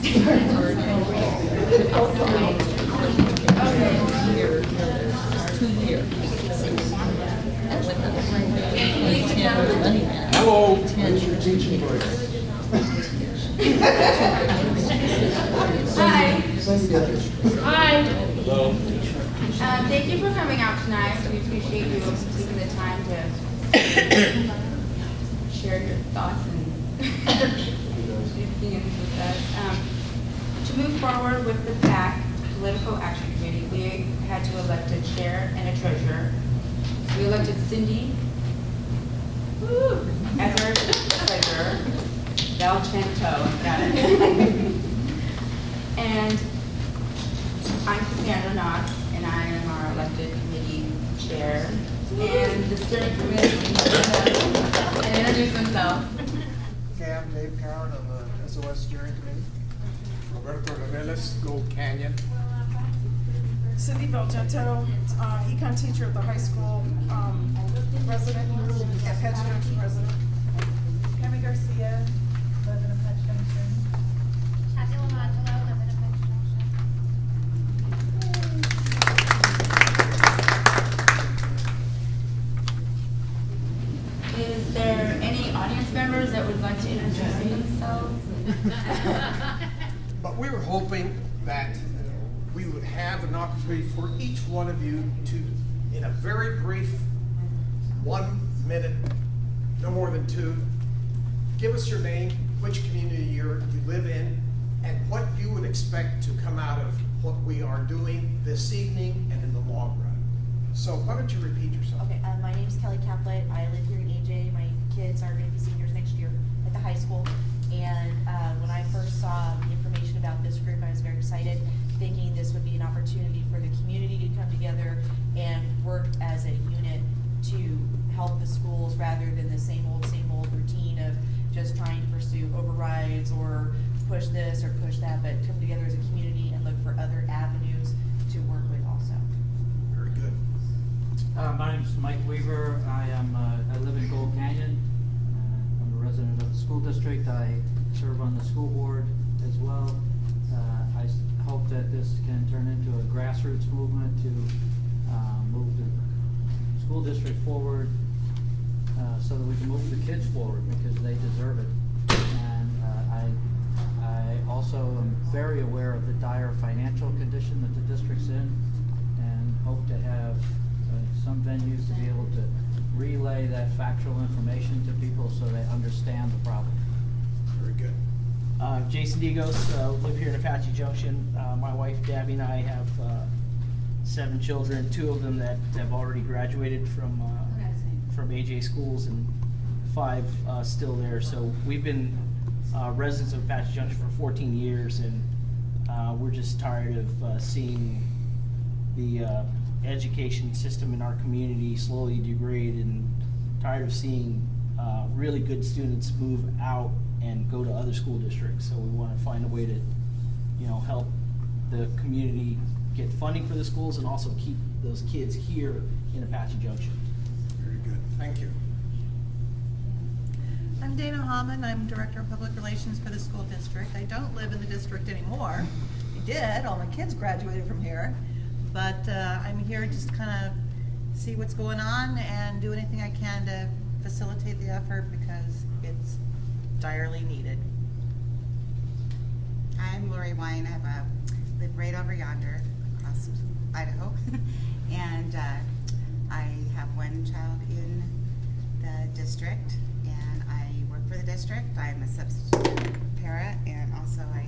Hello. Hi. Hi. Hello. Thank you for coming out tonight. We appreciate you taking the time to share your thoughts and opinions with us. To move forward with the PAC, Political Action Committee, we had to elect a chair and a treasurer. We elected Cindy as our treasurer. Val Chanto, got it. And I'm Cassandra Knox, and I am our elected committee chair. And the steering committee, and introduce himself. Okay, I'm Dave Coward on the SOS Steering Committee. Roberto Reveles, Gold Canyon. Cindy Valgentetto, econ teacher at the high school, resident, Apache Junction resident. Cami Garcia, live in Apache Junction. Kathy Lamangelo, live in Apache Junction. Is there any audience members that would like to introduce themselves? But we were hoping that we would have an opportunity for each one of you to, in a very brief 1 minute, no more than 2, give us your name, which community you live in, and what you would expect to come out of what we are doing this evening and in the long run. So why don't you repeat yourself? Okay, my name is Kelly Caplet. I live here in AJ. My kids are going to be seniors next year at the high school. And when I first saw the information about this group, I was very excited, thinking this would be an opportunity for the community to come together and work as a unit to help the schools rather than the same old routine of just trying to pursue overrides or push this or push that, but come together as a community and look for other avenues to work with also. Very good. My name is Mike Weaver. I live in Gold Canyon. I'm a resident of the school district. I serve on the school board as well. I hope that this can turn into a grassroots movement to move the school district forward so that we can move the kids forward because they deserve it. And I also am very aware of the dire financial condition that the district's in and hope to have some venues to be able to relay that factual information to people so they understand the problem. Very good. Jason Digos, live here in Apache Junction. My wife Debbie and I have 7 children, 2 of them that have already graduated from AJ schools and 5 still there. So we've been residents of Apache Junction for 14 years, and we're just tired of seeing the education system in our community slowly degrade, and tired of seeing really good students move out and go to other school districts. So we want to find a way to, help the community get funding for the schools and also keep those kids here in Apache Junction. Very good. Thank you. I'm Dana Hammond. I'm Director of Public Relations for the school district. I don't live in the district anymore. I did. All my kids graduated from here. But I'm here just to kind of see what's going on and do anything I can to facilitate the effort because it's direly needed. I'm Lori Wine. I live right over yonder across Idaho. And I have 1 child in the district, and I work for the district. I'm a substitute para, and also I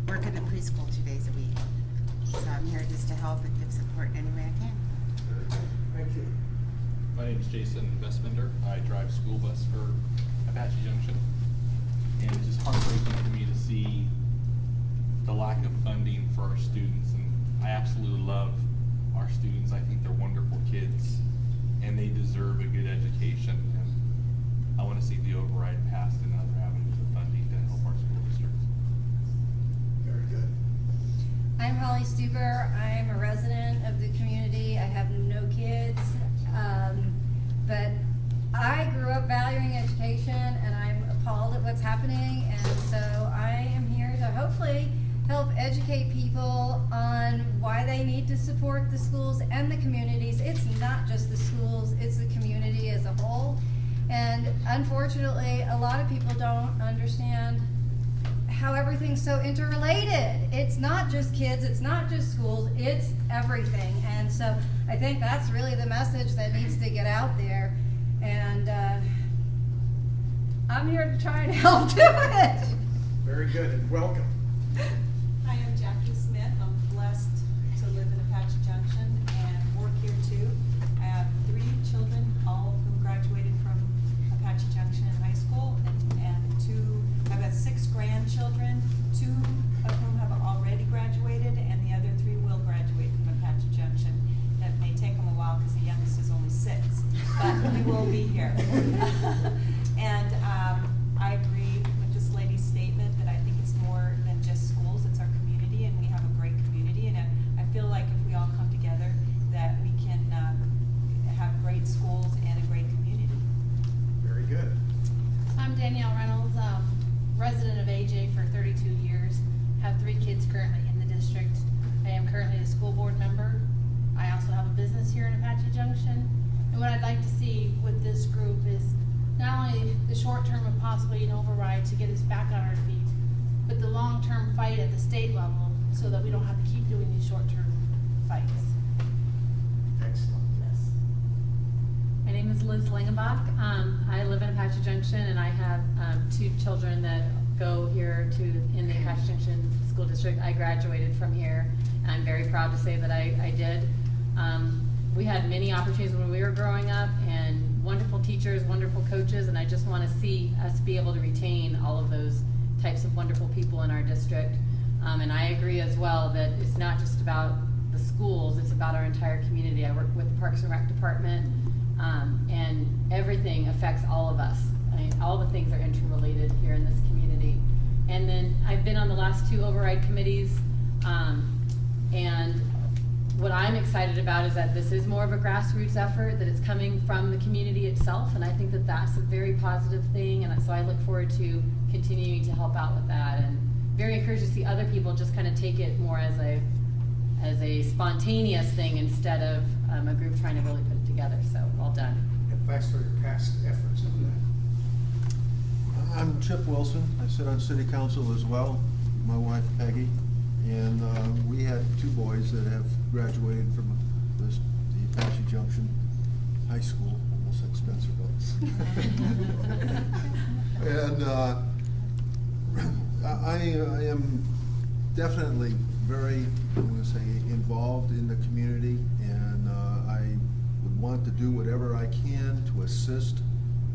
work in the preschool 2 days a week. So I'm here just to help and give support in any way I can. Very good. Thank you. My name is Jason Vestmender. I drive school bus for Apache Junction. And it's just heartbreaking for me to see the lack of funding for our students. And I absolutely love our students. I think they're wonderful kids and they deserve a good education. And I want to see the override passed and other avenues of funding to help our school districts. Very good. I'm Holly Stuber. I'm a resident of the community. I have no kids, but I grew up valuing education, and I'm appalled at what's happening, and so I am here to hopefully they need to support the schools and the communities. It's not just the schools, it's the community as a whole. And unfortunately, a lot of people don't understand how everything's so interrelated. It's not just kids, it's not just schools, it's everything. And so I think that's really the message that needs to get out there. And I'm here to try and help do it. Very good, and welcome. Hi, I'm Jackie Smith. I'm blessed to live in Apache Junction and work here too. I have 3 children, all of whom graduated from Apache Junction High School, and I've got 6 grandchildren, 2 of whom have already graduated, and the other 3 will graduate from Apache Junction. That may take them a while because the youngest is only 6, but we will be here. And I agree with this lady's statement that I think it's more than just schools, it's our community, and we have a great community, and I feel like if we all come together that we can have great schools and a great community. Very good. I'm Danielle Reynolds, resident of AJ for 32 years, have 3 kids currently in the district. I am currently a school board member. I also have a business here in Apache Junction. And what I'd like to see with this group is not only the short term of possibly an override to get us back on our feet, but the long-term fight at the state level so that we don't have to keep doing these short-term fights. Excellent. Yes. My name is Liz Langenbach. I live in Apache Junction, and I have 2 children that go here in the Apache Junction School District. I graduated from here, and I'm very proud to say that I did. We had many opportunities when we were growing up, and wonderful teachers, wonderful coaches, and I just want to see us be able to retain all of those types of wonderful people in our district. And I agree as well that it's not just about the schools, it's about our entire community. I work with the Parks and Rec Department, and everything affects all of us. I mean, all the things are interrelated here in this community. And then I've been on the last 2 override committees, and what I'm excited about is that this is more of a grassroots effort, that it's coming from the community itself, and I think that that's a very positive thing, and so I look forward to continuing to help out with that, and very encouraged to see other people just kind of take it more as a spontaneous thing instead of a group trying to really put it together, so well done. And thanks for your past efforts on that. I'm Chip Wilson. I sit on city council as well, my wife Peggy, and we had 2 boys that have graduated from the Apache Junction High School, almost like Spencerville. And I am definitely very, I'm going to say, involved in the community, and I would want to do whatever I can to assist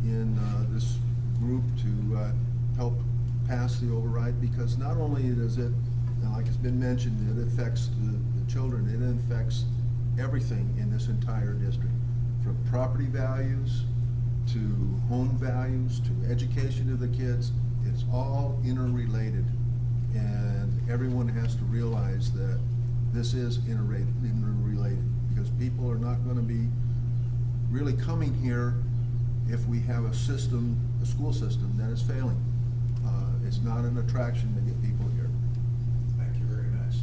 in this group to help pass the override, because not only does it, like it's been mentioned, it affects the children, it affects everything in this entire district, from property values to home values to education of the kids. It's all interrelated, and everyone has to realize that this is interrelated, because people are not going to be really coming here if we have a system, a school system that is failing. It's not an attraction to get people here. Thank you very much.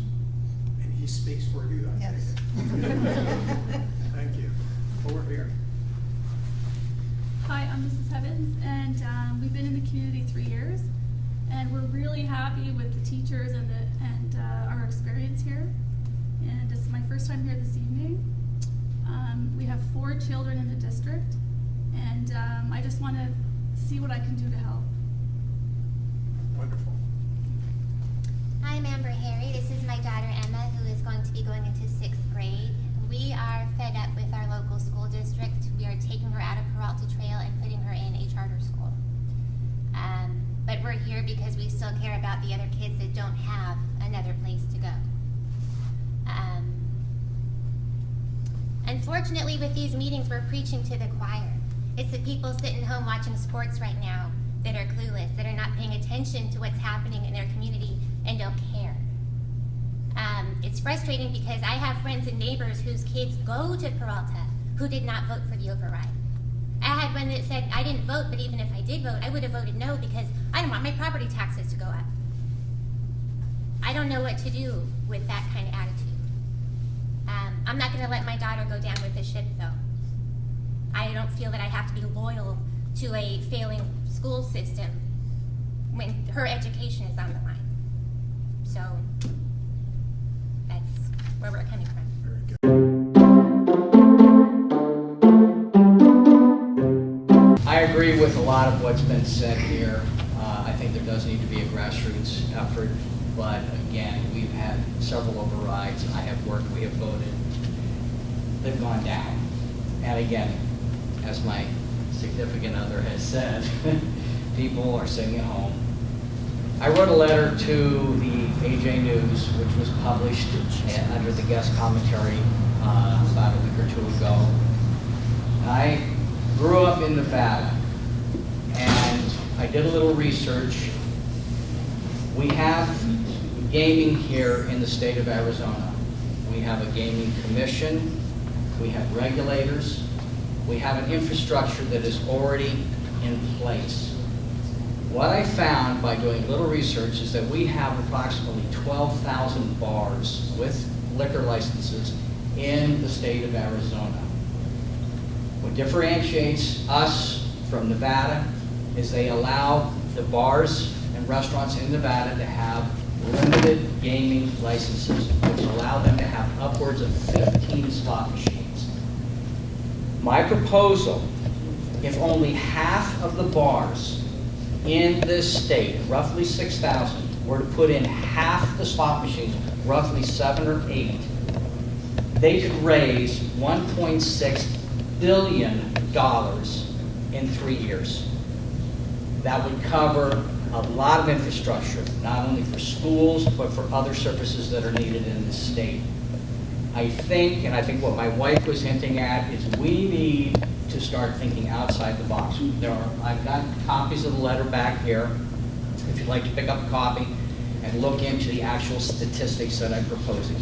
And he speaks for you, I take Yes. it. Thank you. Over here. Hi, I'm Mrs. Heavens, and we've been in the community 3 years, and we're really happy with the teachers and our experience here. And it's my first time here this evening. We have 4 children in the district, and I just want to see what I can do to help. Wonderful. I'm Amber Harry. This is my daughter Emma, who is going to be going into 6th grade. We are fed up with our local school district. We are taking her out of Peralta Trail and putting her in a charter school. But we're here because we still care about the other kids that don't have another place to go. Unfortunately, with these meetings, we're preaching to the choir. It's the people sitting home watching sports right now that are clueless, that are not paying attention to what's happening in their community and don't care. It's frustrating because I have friends and neighbors whose kids go to Peralta who did not vote for the override. I had one that said, I didn't vote, but even if I did vote, I would have voted no because I don't want my property taxes to go up. I don't know what to do with that kind of attitude. I'm not going to let my daughter go down with the ship, though. I don't feel that I have to be loyal to a failing school system when her education is on the line. So that's where we're coming from. I agree with a lot of what's been said here. I think there does need to be a grassroots effort, but again, we've had several overrides. I have worked, we have voted. They've gone down. And again, as my significant other has said, people are sitting at home. I wrote a letter to the AJ News, which was published under the guest commentary about a week or two ago. I grew up in Nevada, and I did a little research. We have gaming here in the state of Arizona. We have a gaming commission, we have regulators, we have an infrastructure that is already in place. What I found by doing a little research is that we have approximately 12,000 bars with liquor licenses in the state of Arizona. What differentiates us from Nevada is they allow the bars and restaurants in Nevada to have limited gaming licenses, which allow them to have upwards of 15 slot machines. My proposal, if only half of the bars in this state, roughly 6,000, were to put in half the slot machines, roughly 7 or 8, they could raise $1.6 billion in 3 years. That would cover a lot of infrastructure, not only for schools, but for other services that are needed in the state. I think what my wife was hinting at is we need to start thinking outside the box. I've got copies of the letter back here, if you'd like to pick up a copy and look into the actual statistics that I'm proposing.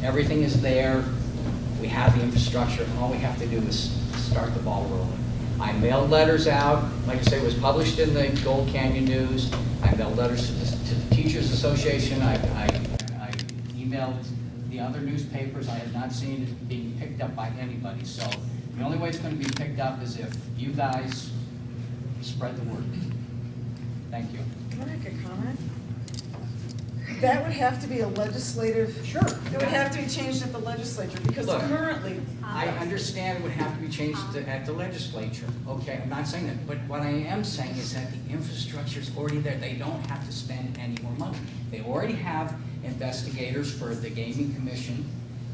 Everything is there. We have the infrastructure. All we have to do is start the ball rolling. I mailed letters out. Like I say, it was published in the Gold Canyon News. I mailed letters to the Teachers Association. I emailed the other newspapers. I have not seen it being picked up by anybody. So the only way it's going to be picked up is if you guys spread the word. Thank you. Can I make a comment? That would have to be a legislative. Sure. It would have to be changed at the legislature because Look, currently. I understand it would have to be changed at the legislature. Okay, I'm not saying that, but what I am saying is that the infrastructure is already there. They don't have to spend any more money. They already have investigators for the Gaming Commission.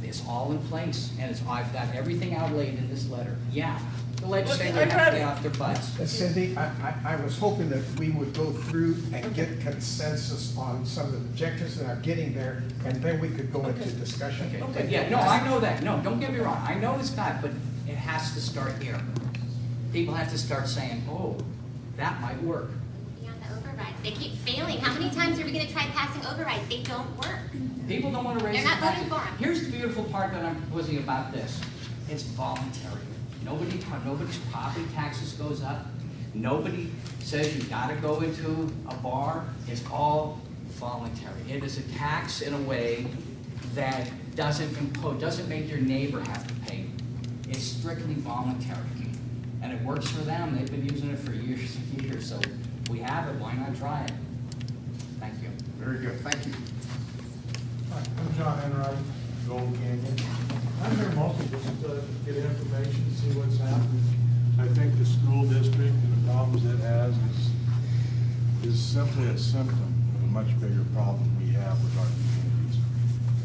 It's all in place, and I've got everything outlaid in this letter. Yeah, the legislature would have to get off their butts. Cindy, I was hoping that we would go through and get consensus on some of the objectives that are getting there, and then we could go into discussion. Okay. Yeah, no, I know that. No, don't get me wrong. I know it's not, but it has to start here. People have to start saying, oh, that might work. Beyond the overrides, they keep failing. How many times are we going to try passing overrides? They don't work. People don't want to raise They're not the voting taxes. for them. Here's the beautiful part that I'm proposing about this. It's voluntary. Nobody's property taxes goes up. Nobody says you gotta go into a bar. It's all voluntary. It is a tax in a way that doesn't make your neighbor have to pay. It's strictly voluntary. And it works for them. They've been using it for years and years. So we have it, why not try it? Thank you. Very good, thank you. Hi, I'm John Enright, Gold Canyon. I'm here mostly just to get information, see what's happening. I think the school district and the problems it has is simply a symptom of a much bigger problem we have with our communities.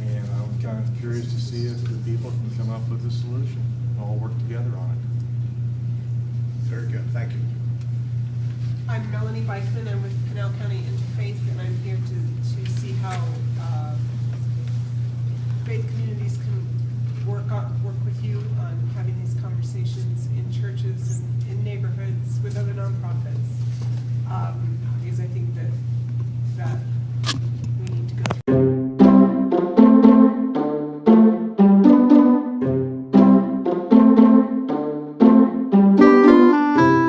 And I'm kind of curious to see if the people can come up with a solution and all work together on it. Very good, thank you. I'm Melanie Beichman. I'm with Canal County Interfaith, and I'm here to see how faith communities can work with you on having these conversations in churches and in neighborhoods with other nonprofits, because I think that we need to go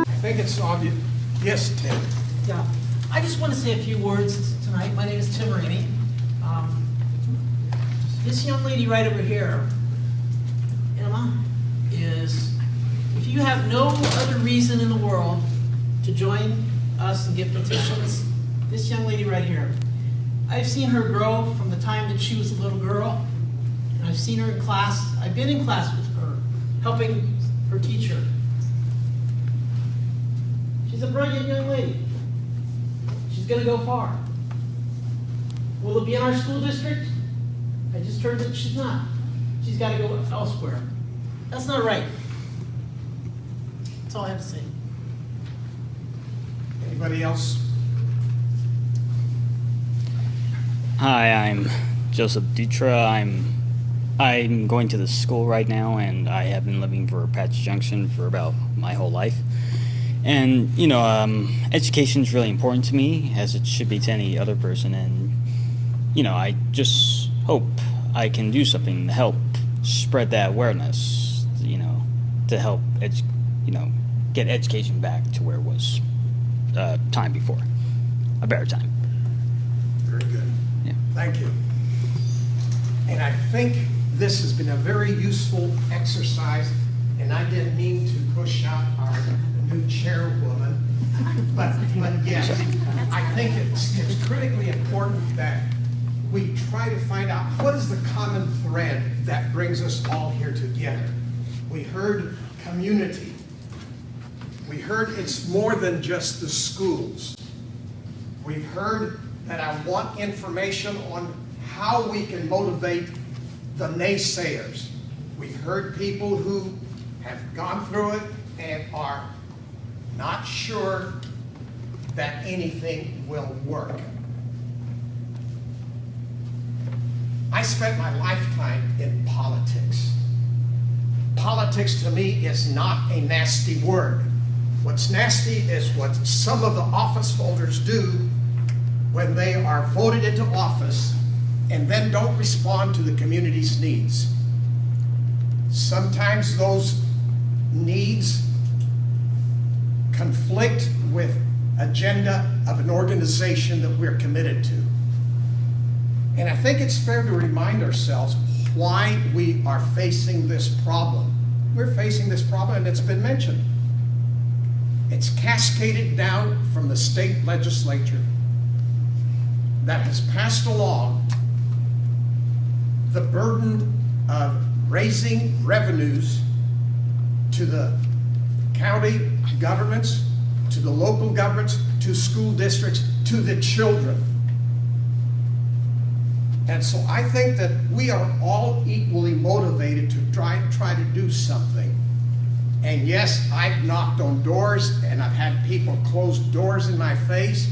I think it's obvious. Yes, Tim. Yeah, I just want to say a few words tonight. My name is Tim Rainey. This young lady right over here Grandma, is if you have no other reason in the world to join us and get petitions, this young lady right here, I've seen her grow from the time that she was a little girl. And I've seen her in class. I've been in class with her, helping her teacher. She's a brilliant young lady. She's going to go far. Will it be in our school district? I just heard that she's not. She's got to go elsewhere. That's not right. That's all I have to say. Anybody else? Hi, I'm Joseph Dutra. I'm going to the school right now, and I have been living for Apache Junction for about my whole life. And you know, education is really important to me, as it should be to any other person. And you know, I just hope I can do something to help spread that awareness. You know, to help get education back to where it was time before, a better time. Very good. Yeah. Thank you. And I think this has been a very useful exercise, and I didn't mean to push out our new chairwoman, but yes, I think it's critically important that we try to find out what is the common thread that brings us all here together. We heard community. We heard it's more than just the schools. We've heard that I want information on how we can motivate the naysayers. We've heard people who have gone through it and are not sure that anything will work. I spent my lifetime in politics. Politics to me is not a nasty word. What's nasty is what some of the office holders do when they are voted into office and then don't respond to the community's needs. Sometimes those needs conflict with agenda of an organization that we're committed to. And I think it's fair to remind ourselves why we are facing this problem. We're facing this problem, and it's been mentioned. It's cascaded down from the state legislature that has passed along the burden of raising revenues to the county governments, to the local governments, to school districts, to the children. And so I think that we are all equally motivated to try to do something. And yes, I've knocked on doors and I've had people close doors in my face,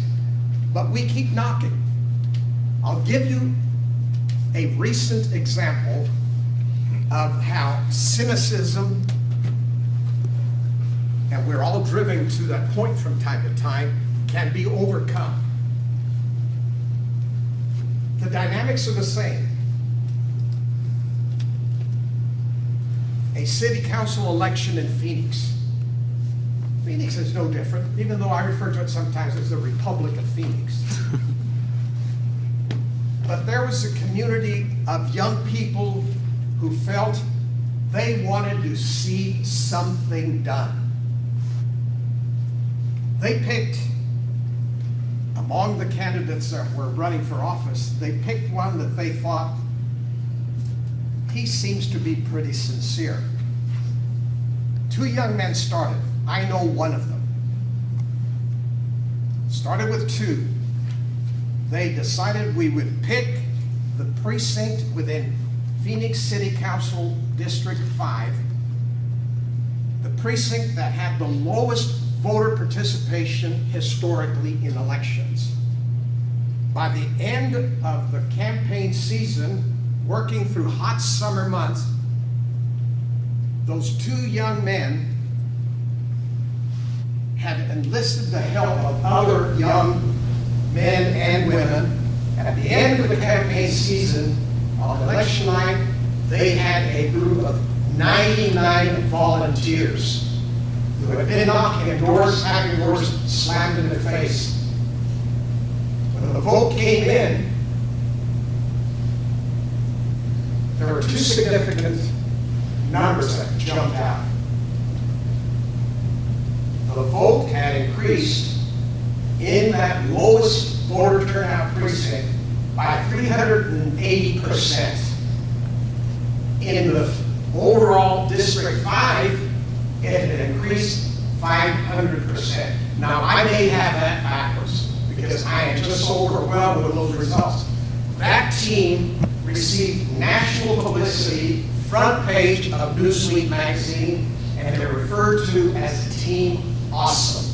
but we keep knocking. I'll give you a recent example of how cynicism, and we're all driven to that point from time to time, can be overcome. The dynamics are the same. A city council election in Phoenix. Phoenix is no different, even though I refer to it sometimes as the Republic of Phoenix. But there was a community of young people who felt they wanted to see something done. They picked, among the candidates that were running for office, they picked one that they thought, he seems to be pretty sincere. Two young men started. I know one of them. Started with two. They decided we would pick the precinct within Phoenix City Council District 5, the precinct that had the lowest voter participation historically in elections. By the end of the campaign season, working through hot summer months, those two young men had enlisted the help of other young men and women. At the end of the campaign season, on election night, they had a group of 99 volunteers who had been knocking at doors, having doors slammed in their face. When the vote came in, there were two significant numbers that jumped out. The vote had increased in that lowest voter turnout precinct by 380%. In the overall District 5, it had increased 500%. Now, I may have that backwards because I am just overwhelmed with those results. That team received national publicity, front page of Newsweek magazine, and they're referred to as Team Awesome.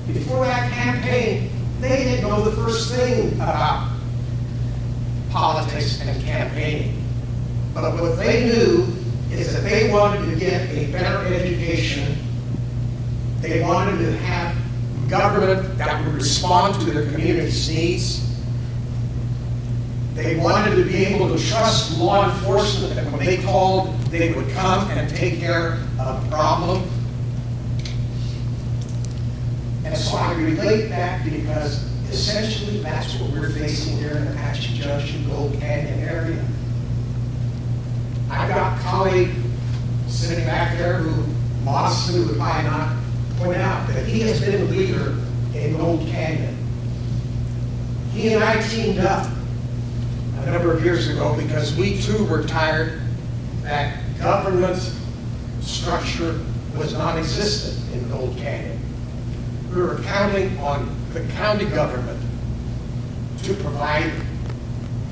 Before that campaign, they didn't know the first thing about politics and campaigning. But what they knew is that they wanted to get a better education. They wanted to have government that would respond to their community's needs. They wanted to be able to trust law enforcement that when they called, they would come and take care of the problem. And so I relate that because essentially that's what we're facing here in the Apache Junction, Gold Canyon area. I've got a colleague sitting back there who modestly would probably not point out that he has been a leader in Gold Canyon. He and I teamed up a number of years ago because we too were tired that government structure was non-existent in Gold Canyon. We were counting on the county government to provide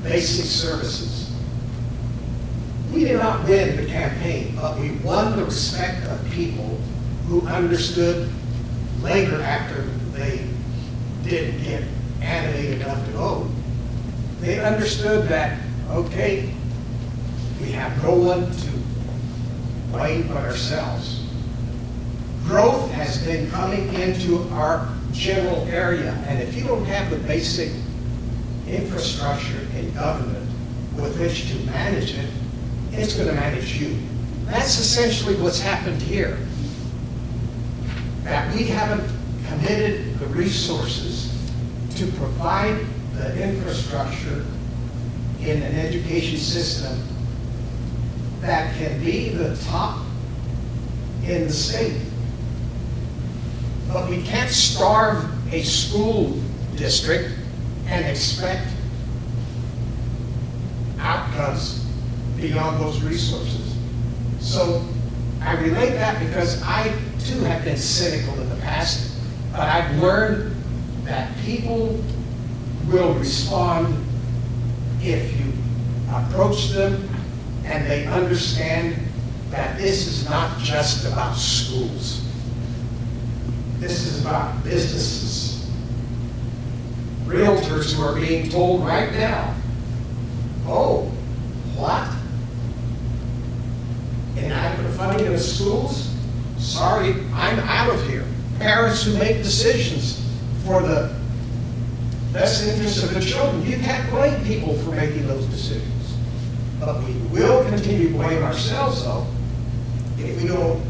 basic services. We did not win the campaign, but we won the respect of people who understood later after they didn't get animated enough to vote. They understood that, okay, we have no one to blame but ourselves. Growth has been coming into our general area, and if you don't have the basic infrastructure in government with which to manage it, it's going to manage you. That's essentially what's happened here. That we haven't committed the resources to provide the infrastructure in an education system that can be the top in the state. But we can't starve a school district and expect outcomes beyond those resources. So I relate that because I too have been cynical in the past, but I've learned that people will respond if you approach them and they understand that this is not just about schools. This is about businesses. Realtors who are being told right now, oh, what? Inadequate funding in the schools? Sorry, I'm out of here. Parents who make decisions for the best interest of the children, you can't blame people for making those decisions. But we will continue to blame ourselves, though, if we don't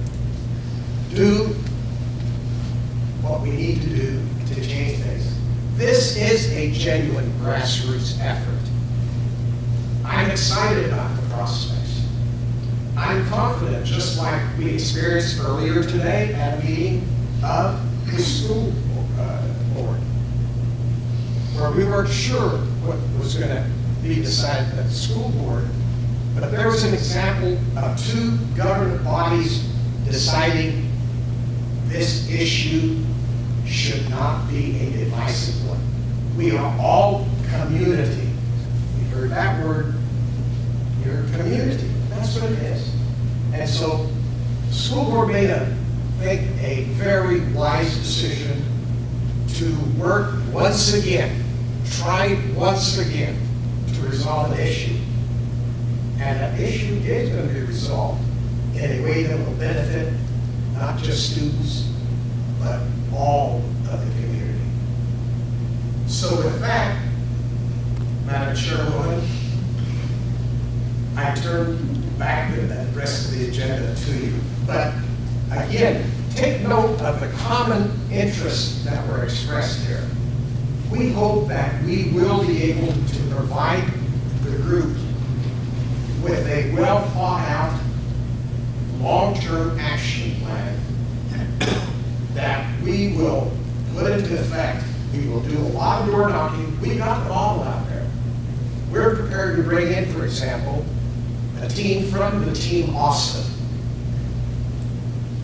do what we need to do to change things. This is a genuine grassroots effort. I'm excited about the prospects. I'm confident, just like we experienced earlier today at a meeting of the school board, where we weren't sure what was going to be decided at the school board, but there was an example of two government bodies deciding this issue should not be a divisive one. We are all community. We heard that word. You're a community. That's what it is. And so the school board made I think, a very wise decision to work once again, try once again to resolve an issue. And that issue is going to be resolved in a way that will benefit not just students, but all of the community. So with that, Madam Chairwoman, I turn back the rest of the agenda to you. But again, take note of the common interests that were expressed here. We hope that we will be able to provide the group with a well thought out long-term action plan that we will put into effect. We will do a lot of door knocking. We got the model out there. We're prepared to bring in, for example, a team from the Team Austin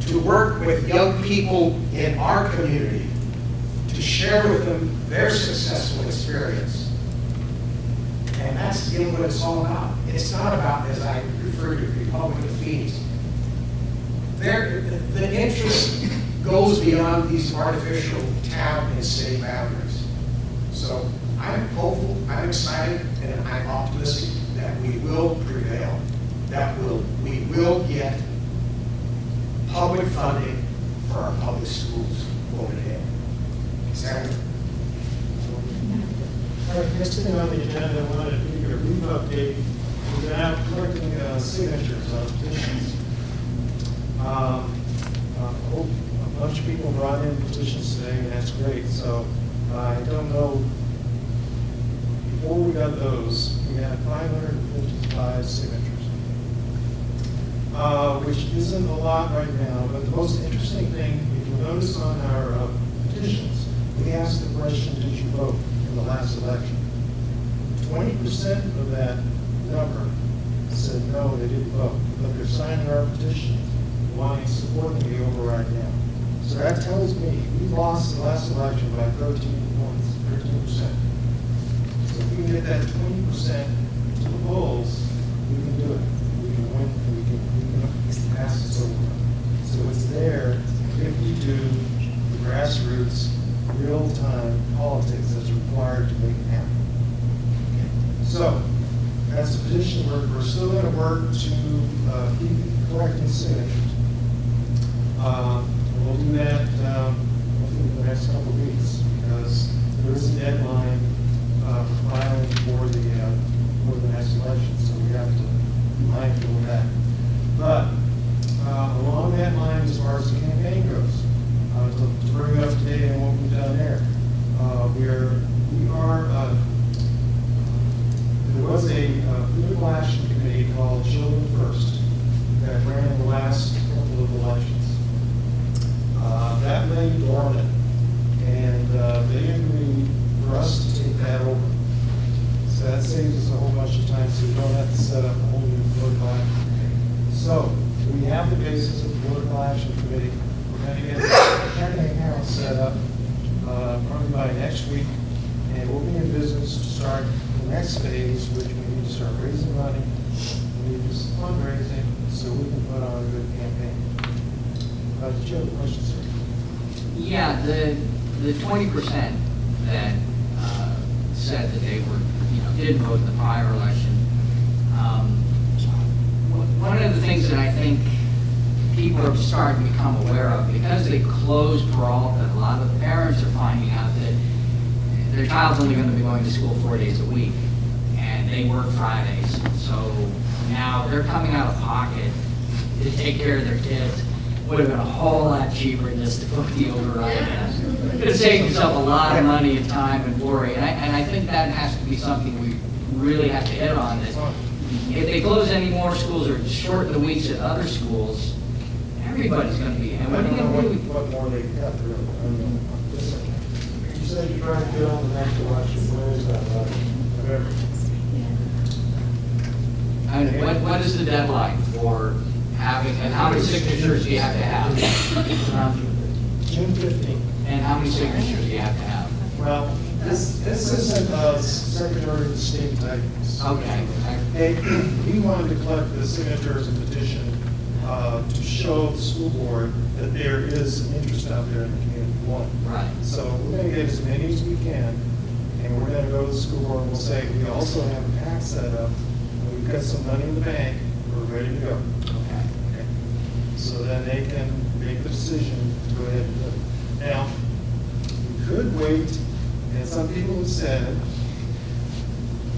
to work with young people in our community to share with them their successful experience. And that's really what it's all about. It's not about, as I referred to, Republican fees. The interest goes beyond these artificial town and state boundaries. So I'm hopeful, I'm excited, and I'm optimistic that we will prevail, that we will get public funding for our public schools voted in. Exactly. All right, next thing on the agenda, I wanted to give you a brief update. We've been out collecting signatures on petitions. A bunch of people brought in petitions today, and that's great. So I don't know, before we got those, we had 555 signatures, which isn't a lot right now. But the most interesting thing, if you notice on our petitions, we asked the question, did you vote in the last election? 20% of that number said no, they didn't vote, but they're signing our petition wanting to support the override now. So that tells me we lost the last election by 13 points, 13%. So if we can get that 20% to the polls, we can do it. We can win, and we can pass this over. So it's there if we do the grassroots, real-time politics that's required to make it happen. Okay. So that's the petition. We're still going to work to keep collecting signatures. We'll do that hopefully in the next couple of weeks because there is a deadline for filing for the next election, so we have to be mindful of that. But along that line, as far as the campaign goes, to bring it up to date on what we've done there, there was a political action committee called Children First that ran the last couple of elections. That lay dormant, and they agreed for us to take that over. So that saves us a whole bunch of time, so we don't have to set up a whole new political action committee. So we have the basis of the political action committee. We're going to get a checking account set up probably by next week, and we'll be in business to start the next phase, which we need to start raising money. We need to do some fundraising so we can put on a good campaign. Did you have a question, sir? Yeah, the 20% that said that they were, didn't vote in the prior election. One of the things that I think people are starting to become aware of, because they closed Peralta, a lot of the parents are finding out that their child's only going to be going to school 4 days a week, and they work Fridays. So now they're coming out of pocket to take care of their kids. Would have been a whole lot cheaper just to put the override in. Could have saved yourself a lot of money and time and worry. And I think that has to be something we really have to hit on. That if they close any more schools or shorten the weeks at other schools, everybody's going to be. And what are you going to do? What more they got, really? You said you're trying to get on the next election. Where is that election? And what is the deadline for having, and how many signatures do you have to have? June 15th. And how many signatures do you have to have? Well, this isn't Secretary of State type. Okay. We wanted to collect the signatures and petition to show the school board that there is an interest out there in the community. One. Right. So we're going to get as many as we can, and we're going to go to the school board and we'll say, we also have a PAC set up, and we've got some money in the bank, we're ready to go. Okay. So then they can make the decision to go ahead and do it. Now, we could wait, and some people have said,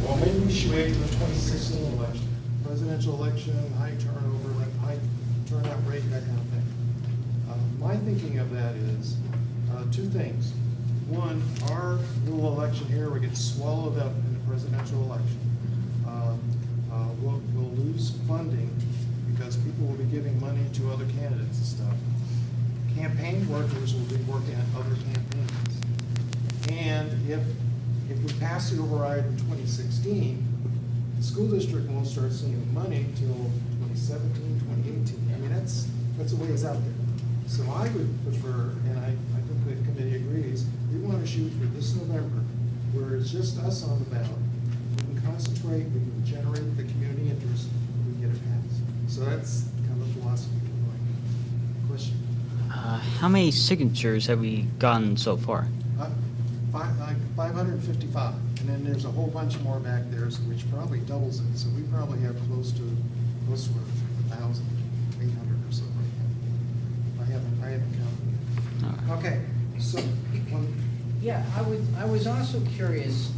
well, maybe we should wait till the 2016 election. Presidential election, high turnover, high turnout rate, that kind of thing. My thinking of that is two things. One, our little election here will get swallowed up in the presidential election. We'll lose funding because people will be giving money to other candidates and stuff. Campaign workers will be working on other campaigns. And if we pass the override in 2016, the school district won't start seeing money till 2017, 2018. I mean, that's a ways out there. So I would prefer, and I think the committee agrees, we want to shoot for this November, where it's just us on the ballot. We can concentrate, we can generate the community interest, we can get it passed. So that's kind of the philosophy we're going. Question? How many signatures have we gotten so far? 555, and then there's a whole bunch more back there, so which probably doubles it. So we probably have close to 1,800 or so right now. I haven't counted yet. Okay, so yeah, I was also curious,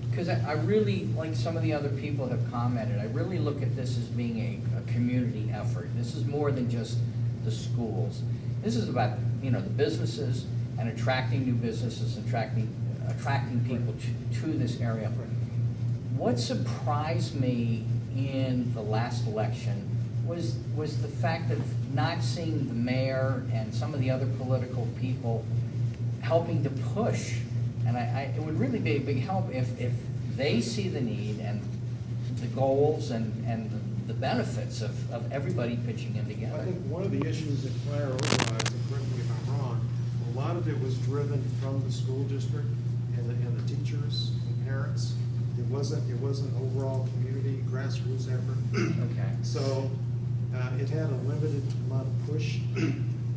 because I really, like some of the other people have commented, I really look at this as being a community effort. This is more than just the schools. This is about, you know, the businesses and attracting new businesses, attracting people to this area. What surprised me in the last election was the fact of not seeing the mayor and some of the other political people helping to push. And it would really be a big help if they see the need and the goals and the benefits of everybody pitching in together. I think one of the issues that prior overrides, and correct me if I'm wrong, a lot of it was driven from the school district and the teachers and parents. It wasn't overall community grassroots effort. Okay. So it had a limited amount of push.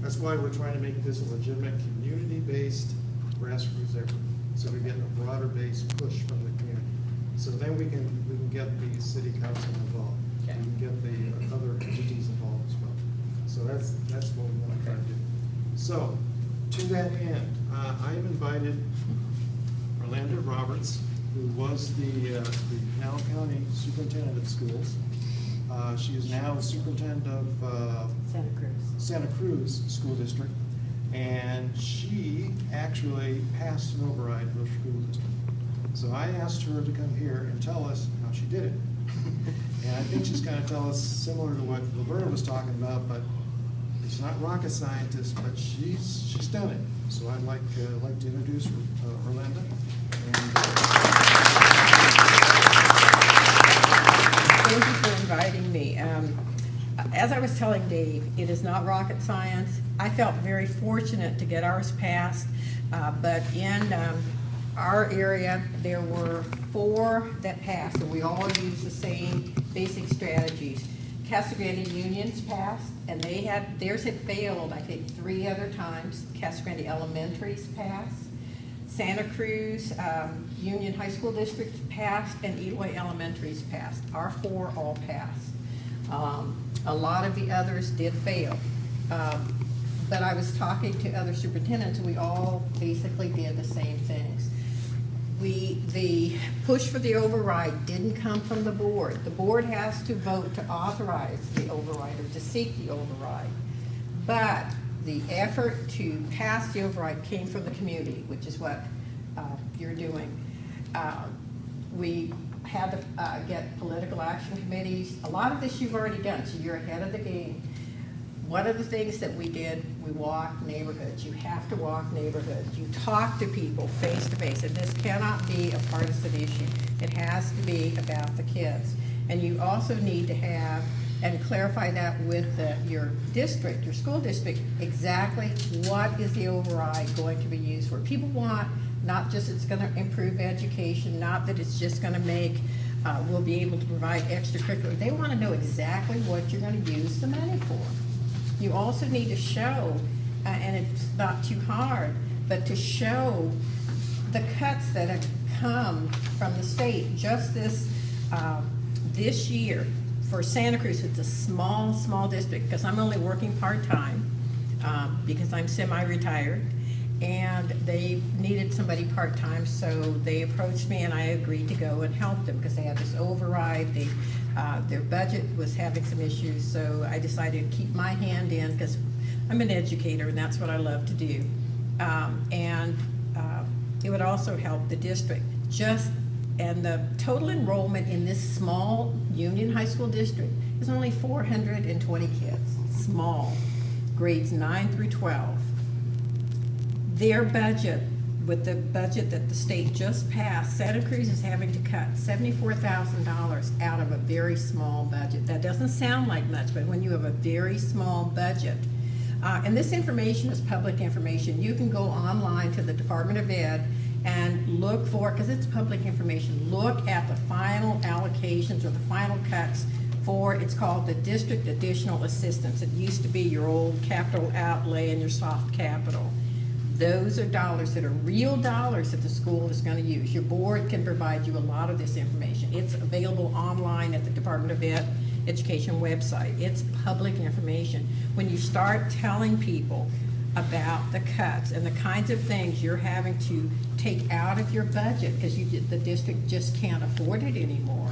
That's why we're trying to make this a legitimate community-based grassroots effort. So we get a broader based push from the community. So then we can get the city council involved. Okay. We can get the other entities involved as well. So that's what we want to try to do. So to that end, I have invited Orlando Roberts, who was the Pinal County Superintendent of Schools. She is now the superintendent of Santa Cruz School District, and she actually passed an override for her school district. So I asked her to come here and tell us how she did it. And I think she's going to tell us similar to what Roberta was talking about, but it's not rocket scientist, but she's done it. So I'd like to introduce Orlando. Thank you for inviting me. As I was telling Dave, it is not rocket science. I felt very fortunate to get ours passed, but in our area, there were 4 that passed, and we all used the same basic strategies. Casa Grande Union's passed, and theirs had failed, I think, 3 other times. Casa Grande Elementary's passed. Santa Cruz Union High School District passed, and Eloy Elementary's passed. Our 4 all passed. A lot of the others did fail. But I was talking to other superintendents, and we all basically did the same things. The push for the override didn't come from the board. The board has to vote to authorize the override or to seek the override. But the effort to pass the override came from the community, which is what you're doing. We had to get political action committees. A lot of this you've already done, so you're ahead of the game. One of the things that we did, we walked neighborhoods. You have to walk neighborhoods. You talk to people face to face, and this cannot be a partisan issue. It has to be about the kids. And you also need to have and clarify that with your district, your school district, exactly what is the override going to be used for. People want not just it's going to improve education, not that it's just going to make, we'll be able to provide extracurricular. They want to know exactly what you're going to use the money for. You also need to show, and it's not too hard, but to show the cuts that have come from the state. Just this year, for Santa Cruz, it's a small district, because I'm only working part-time, because I'm semi-retired, and they needed somebody part-time, so they approached me and I agreed to go and help them, because they had this override. Their budget was having some issues, so I decided to keep my hand in, because I'm an educator and that's what I love to do. It would also help the district. Just And the total enrollment in this small Union High School district is only 420 kids, small, grades 9 through 12. Their budget, with the budget that the state just passed, Santa Cruz is having to cut $74,000 out of a very small budget. That doesn't sound like much, but when you have a very small budget, and this information is public information. You can go online to the Department of Ed and look for, because it's public information, look at the final allocations or the final cuts for, it's called the District Additional Assistance. It used to be your old capital outlay and your soft capital. Those are dollars that are real dollars that the school is going to use. Your board can provide you a lot of this information. It's available online at the Department of Education website. It's public information. When you start telling people about the cuts and the kinds of things you're having to take out of your budget because the district just can't afford it anymore,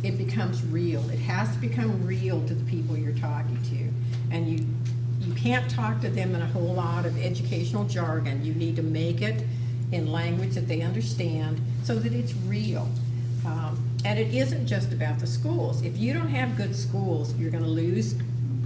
it becomes real. It has to become real to the people you're talking to. And you can't talk to them in a whole lot of educational jargon. You need to make it in language that they understand so that it's real. And it isn't just about the schools. If you don't have good schools, you're going to lose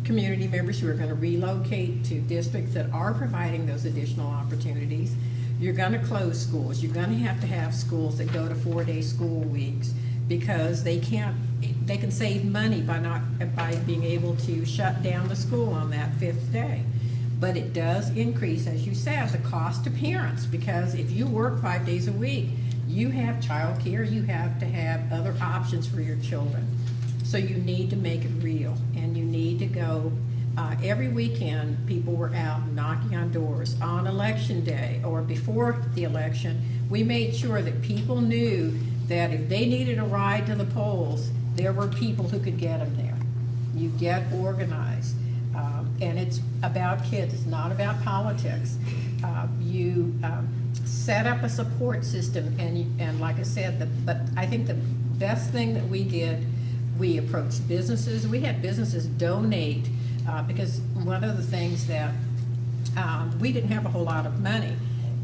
community members who are going to relocate to districts that are providing those additional opportunities. You're going to close schools. You're going to have schools that go to 4-day school weeks because they can save money by being able to shut down the school on that 5th day. But it does increase, as you said, the cost to parents, because if you work 5 days a week, you have childcare, you have to have other options for your children. So you need to make it real, and you need to go. Every weekend, people were out knocking on doors. On election day or before the election, we made sure that people knew that if they needed a ride to the polls, there were people who could get them there. You get organized. And it's about kids, it's not about politics. You set up a support system, and like I said, but I think the best thing that we did, we approached businesses. We had businesses donate because one of the things that we didn't have a whole lot of money,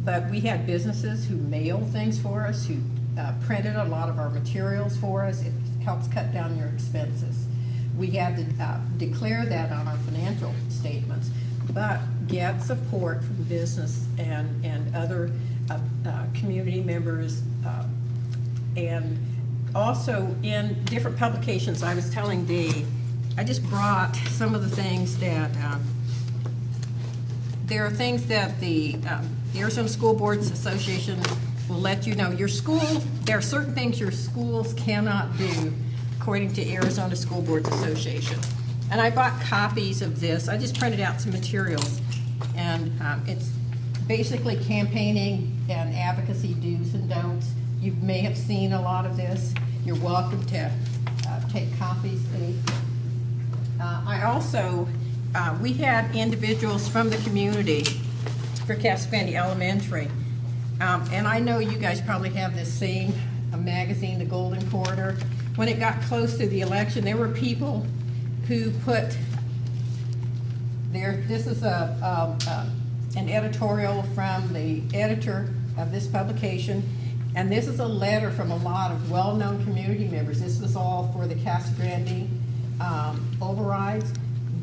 but we had businesses who mailed things for us, who printed a lot of our materials for us. It helps cut down your expenses. We had to declare that on our financial statements, but get support from business and other community members. And also in different publications, I was telling Dave, I just brought some of the things that, there are things that the Arizona School Boards Association will let you know. Your school, there are certain things your schools cannot do according to Arizona School Boards Association. And I bought copies of this. I just printed out some materials. And it's basically campaigning and advocacy do's and don'ts. You may have seen a lot of this. You're welcome to take copies. I also, we had individuals from the community for Cascavante Elementary. And I know you guys probably have this same magazine, The Golden Corridor. When it got close to the election, there were people who put there, this is an editorial from the editor of this publication, and this is a letter from a lot of well-known community members. This was all for the Cascavante overrides,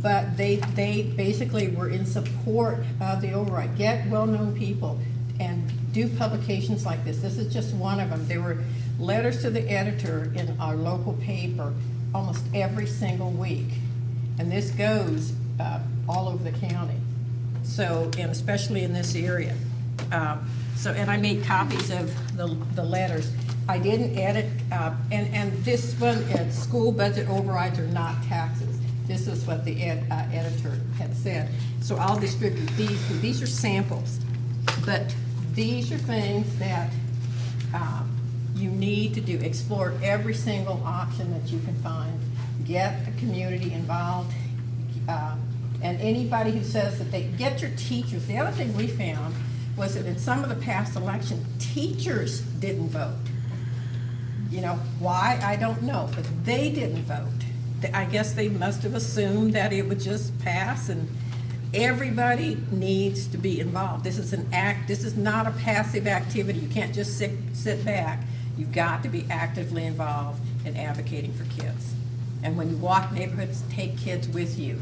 but they basically were in support of the override. Get well-known people and do publications like this. This is just one of them. There were letters to the editor in our local paper almost every single week. And this goes all over the county. So, and especially in this area. And I made copies of the letters. I didn't edit, and this one, school budget overrides are not taxes. This is what the editor had said. So I'll distribute these. These are samples, but these are things that you need to do. Explore every single option that you can find. Get the community involved. And anybody who says that they get your teachers. The other thing we found was that in some of the past elections, teachers didn't vote. You know, why? I don't know, but they didn't vote. I guess they must have assumed that it would just pass, and everybody needs to be involved. This is an act. This is not a passive activity. You can't just sit back. You've got to be actively involved in advocating for kids. And when you walk neighborhoods, take kids with you.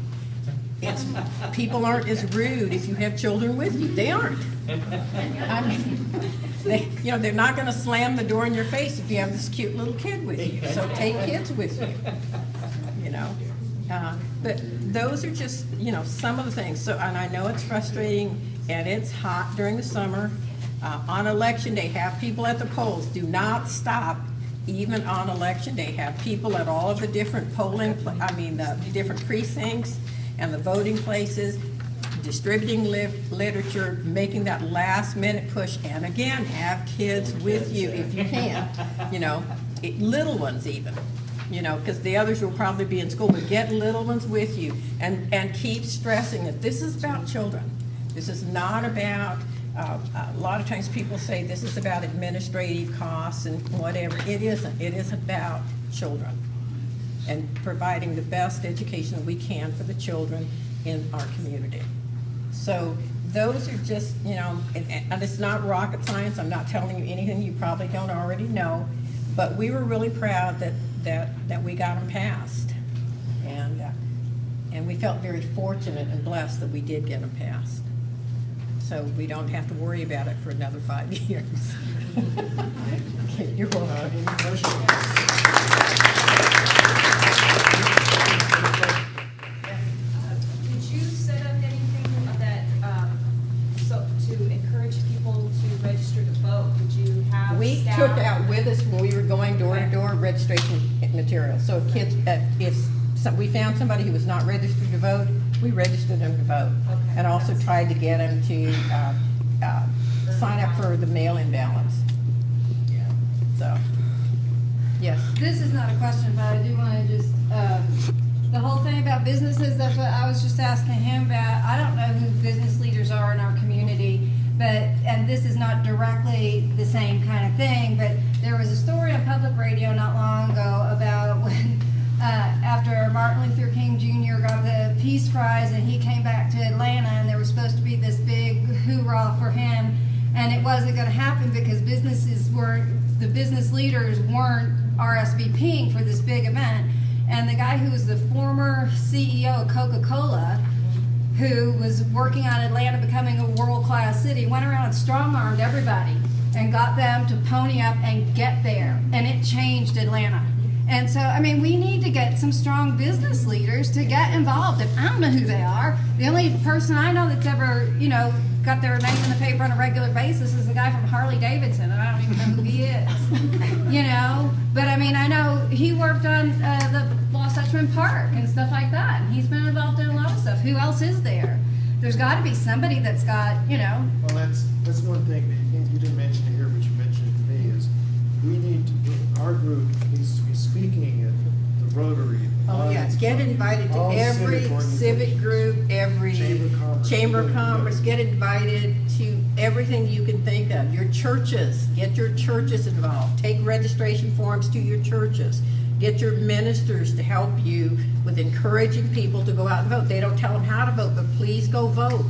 People aren't as rude if you have children with you. They aren't. I mean, they're not going to slam the door in your face if you have this cute little kid with you. So take kids with you. But those are just, some of the things. So, and I know it's frustrating and it's hot during the summer. On election day, have people at the polls. Do not stop. Even on election day, have people at all of the different the different precincts and the voting places, distributing literature, making that last minute push, and again, have kids with you if you can, little ones even, because the others will probably be in school, but get little ones with you and keep stressing that this is about children. This is not about, a lot of times people say this is about administrative costs and whatever. It isn't. It is about children and providing the best education that we can for the children in our community. So those are just, and it's not rocket science. I'm not telling you anything you probably don't already know, but we were really proud that we got them passed. And we felt very fortunate and blessed that we did get them passed. So we don't have to worry about it for another 5 years. Okay, you're welcome. Any questions? Did you set up anything that, to encourage people to register to vote? Did you have We staff? took out with us when we were going door to door registration material. So if kids, we found somebody who was not registered to vote, we registered them to vote. Okay. And also tried to get them to sign up for the mail-in ballots. Yeah. So, yes. This is not a question, but I do want to just, the whole thing about businesses, that's what I was just asking him about. I don't know who business leaders are in our community, and this is not directly the same kind of thing, but there was a story on public radio not long ago about when, after Martin Luther King Jr. got the Peace Prize and he came back to Atlanta and there was supposed to be this big hoorah for him, and it wasn't going to happen because the business leaders weren't RSVPing for this big event. And the guy who was the former CEO of Coca-Cola, who was working on Atlanta becoming a world-class city, went around and strong-armed everybody and got them to pony up and get there. And it changed Atlanta. And so, we need to get some strong business leaders to get involved. And I don't know who they are. The only person I know that's ever, got their name in the paper on a regular basis is the guy from Harley Davidson, and I don't even know who he is. But I know he worked on the Lost Dutchman Park and stuff like that, and he's been involved in a lot of stuff. Who else is there? There's got to be somebody that's got, Well, that's one thing that you didn't mention here, but you mentioned it to me, is our group needs to be speaking at the Rotary. Oh, yes, get invited to all every civic group, every Chamber of Commerce, get invited to everything you can think of. Your churches, get your churches involved. Take registration forms to your churches. Get your ministers to help you with encouraging people to go out and vote. They don't tell them how to vote, but please go vote.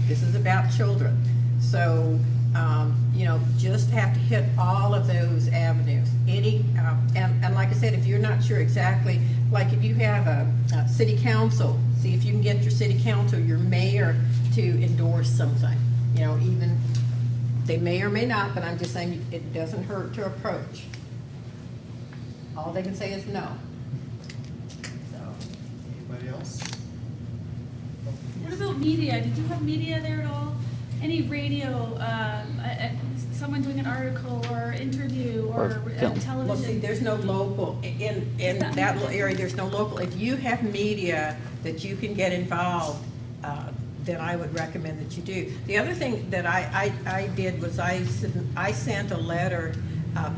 This is about children. So, just have to hit all of those avenues. And like I said, if you're not sure exactly, like if you have a city council, see if you can get your city council, your mayor to endorse something. Even they may or may not, but I'm just saying it doesn't hurt to approach. All they can say is no. So. Anybody else? What about media? Did you have media there at all? Any radio, someone doing an article or interview or television? Well, see, there's no local, in that little area, there's no local. If you have media that you can get involved, then I would recommend that you do. The other thing that I did was I sent a letter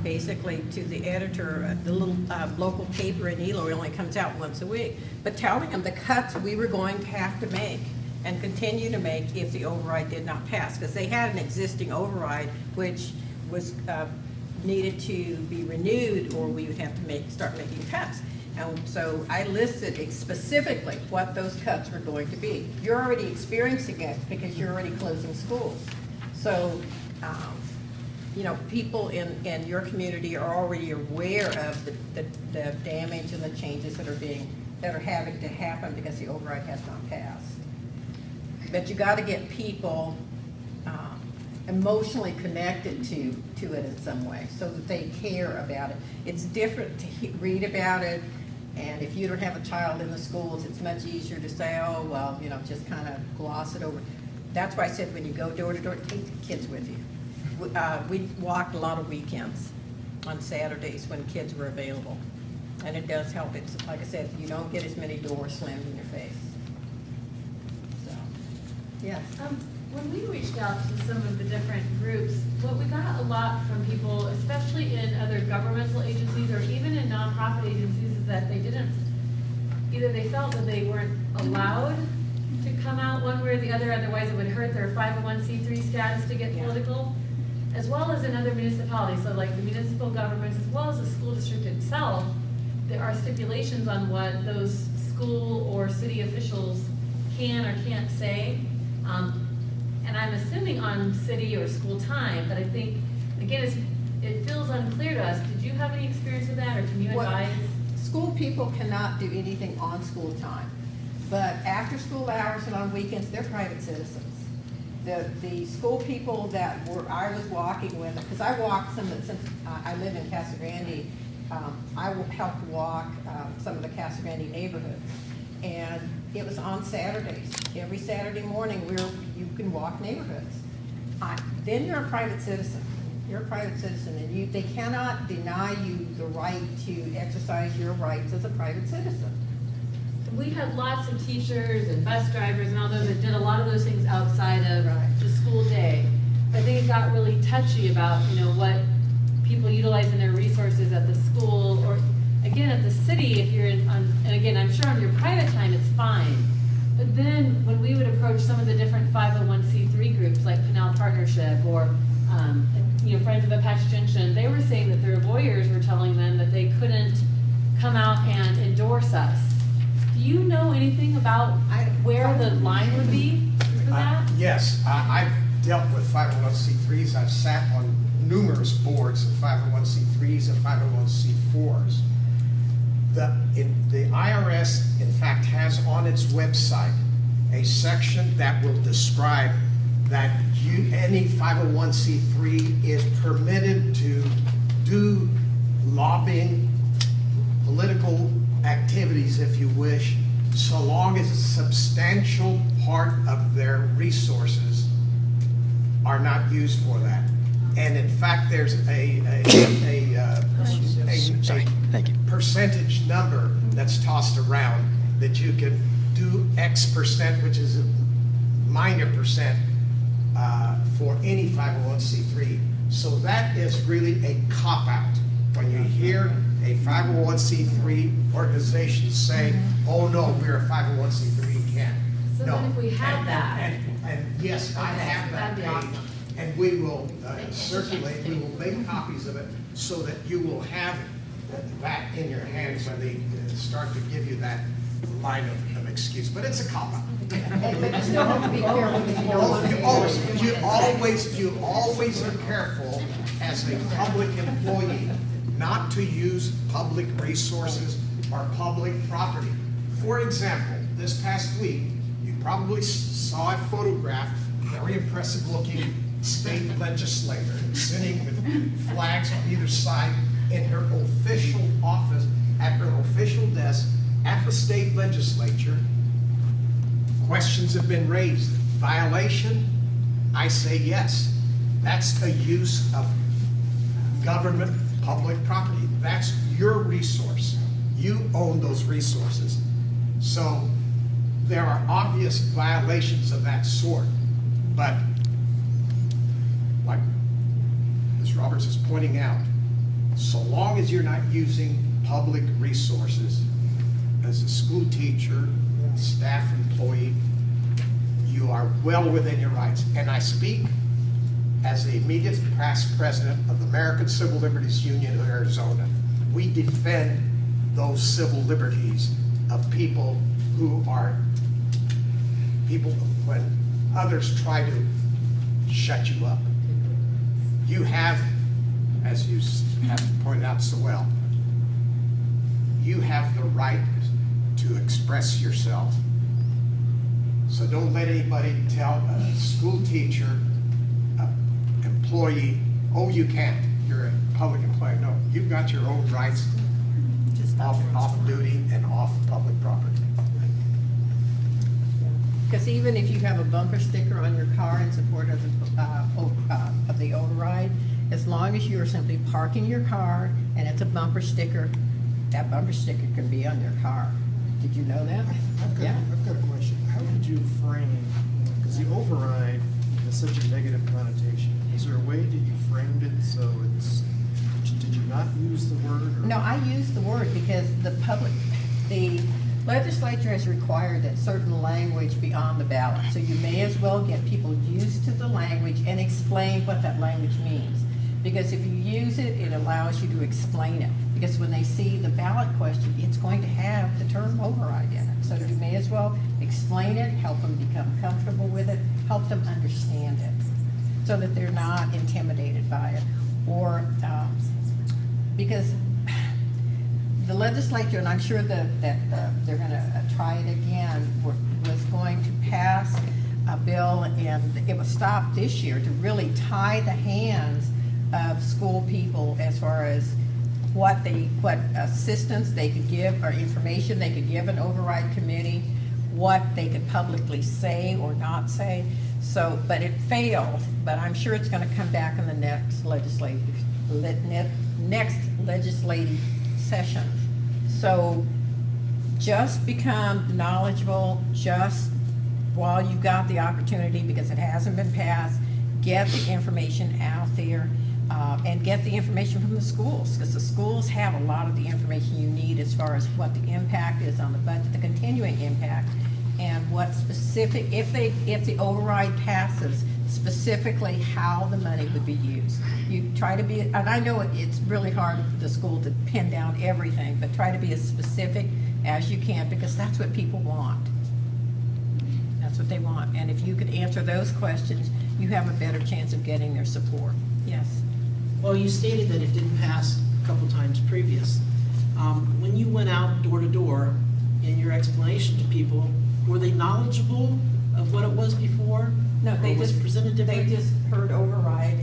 basically to the editor, the little local paper in Eloy only comes out once a week, but telling them the cuts we were going to have to make and continue to make if the override did not pass, because they had an existing override which was needed to be renewed, or we would have to start making cuts. And so I listed specifically what those cuts were going to be. You're already experiencing it because you're already closing schools. So you know, people in your community are already aware of the damage and the changes that are having to happen because the override has not passed. But you got to get people emotionally connected to it in some way so that they care about it. It's different to read about it, and if you don't have a child in the schools, it's much easier to say, oh, well, you know, just kind of gloss it over. That's why I said when you go door to door, take the kids with you. We walked a lot of weekends on Saturdays when kids were available, and it does help. It's like I said, you don't get as many doors slammed in your face. So, yes. When we reached out to some of the different groups, what we got a lot from people, especially in other governmental agencies or even in nonprofit agencies, is that they didn't, either they felt that they weren't allowed to come out one way or the other, otherwise it would hurt their 501c3 status to get political, as well as in other municipalities. So like the municipal governments, as well as the school district itself, there are stipulations on what those school or city officials can or can't say. And I'm assuming on city or school time, but I think, again, it feels unclear to us. Did you have any experience with that, or can you advise? School people cannot do anything on school time, but after school hours and on weekends, they're private citizens. The school people that I was walking with, because I walked some, since I live in Casa Grande, I helped walk some of the Casa Grande neighborhoods. And it was on Saturdays. Every Saturday morning, you can walk neighborhoods. Then you're a private citizen. You're a private citizen, and they cannot deny you the right to exercise your rights as a private citizen. We had lots of teachers and bus drivers and all those that did a lot of those things outside of the school day. I think it got really touchy about, you know, what people utilize in their resources at the school, or again at the city. If you're and again, I'm sure on your private time it's fine. But then when we would approach some of the different 501c3 groups like Canal Partnership or you know, Friends of Apache Junction, they were saying that their lawyers were telling them that they couldn't come out and endorse us. Do you know anything about where the line would be for that? Yes, I've dealt with 501c3s. I've sat on numerous boards of 501c3s and 501c4s. The IRS, in fact, has on its website a section that will describe that any 501c3 is permitted to do lobbying, political activities, if you wish, so long as a substantial part of their resources are not used for that. And in fact, there's a percentage number that's tossed around that you can do X percent, which is a minor percent for any 501c3. So that is really a cop-out. When you hear a 501c3 organization say, oh no, we're a 501c3, you can't. So no. then if we have that. And yes, I have that page. Awesome. And we will circulate, we will make copies of it so that you will have that in your hands when they start to give you that line of excuse. But it's a cop-out. But you still have to be careful. You always are careful as a public employee not to use public resources or public property. For example, this past week, you probably saw a photograph, very impressive looking state legislator sitting with flags on either side in her official office, at her official desk at the state legislature. Questions have been raised. Violation? I say yes. That's a use of government public property. That's your resource. You own those resources. So there are obvious violations of that sort. But like Ms. Roberts is pointing out, so long as you're not using public resources as a school teacher, staff employee, you are well within your rights. And I speak as the immediate past president of the American Civil Liberties Union of Arizona. We defend those civil liberties of people who are when others try to shut you up. You have, as you have pointed out so well, you have the right to express yourself. So don't let anybody tell a school teacher, an employee, oh, you can't, you're a public employee. No, you've got your own rights off duty and off public property. Because even if you have a bumper sticker on your car in support of the override, as long as you are simply parking your car and it's a bumper sticker, that bumper sticker can be on your car. Did you know that? I've got a question. How did you frame, because the override has such a negative connotation. Is there a way that you framed it so it's, did you not use the word? Or? No, I used the word because the legislature has required that certain language be on the ballot. So you may as well get people used to the language and explain what that language means. Because if you use it, it allows you to explain it. Because when they see the ballot question, it's going to have the term override in it. So you may as well explain it, help them become comfortable with it, help them understand it, so that they're not intimidated by it. Or because the legislature, and I'm sure that they're going to try it again, was going to pass a bill, and it was stopped this year, to really tie the hands of school people as far as what assistance they could give or information they could give an override committee, what they could publicly say or not say. So, but it failed, but I'm sure it's going to come back in the next legislative session. So just become knowledgeable just while you've got the opportunity, because it hasn't been passed. Get the information out there. And get the information from the schools, because the schools have a lot of the information you need as far as what the impact is on the budget, the continuing impact, and what specific, if the override passes, specifically how the money would be used. You try to be, and I know it's really hard for the school to pin down everything, but try to be as specific as you can, because that's what people want. That's what they want. And if you could answer those questions, you have a better chance of getting their support. Yes. Well, you stated that it didn't pass a couple times previous. When you went out door to door in your explanation to people, were they knowledgeable of what it was before? No, they just heard override.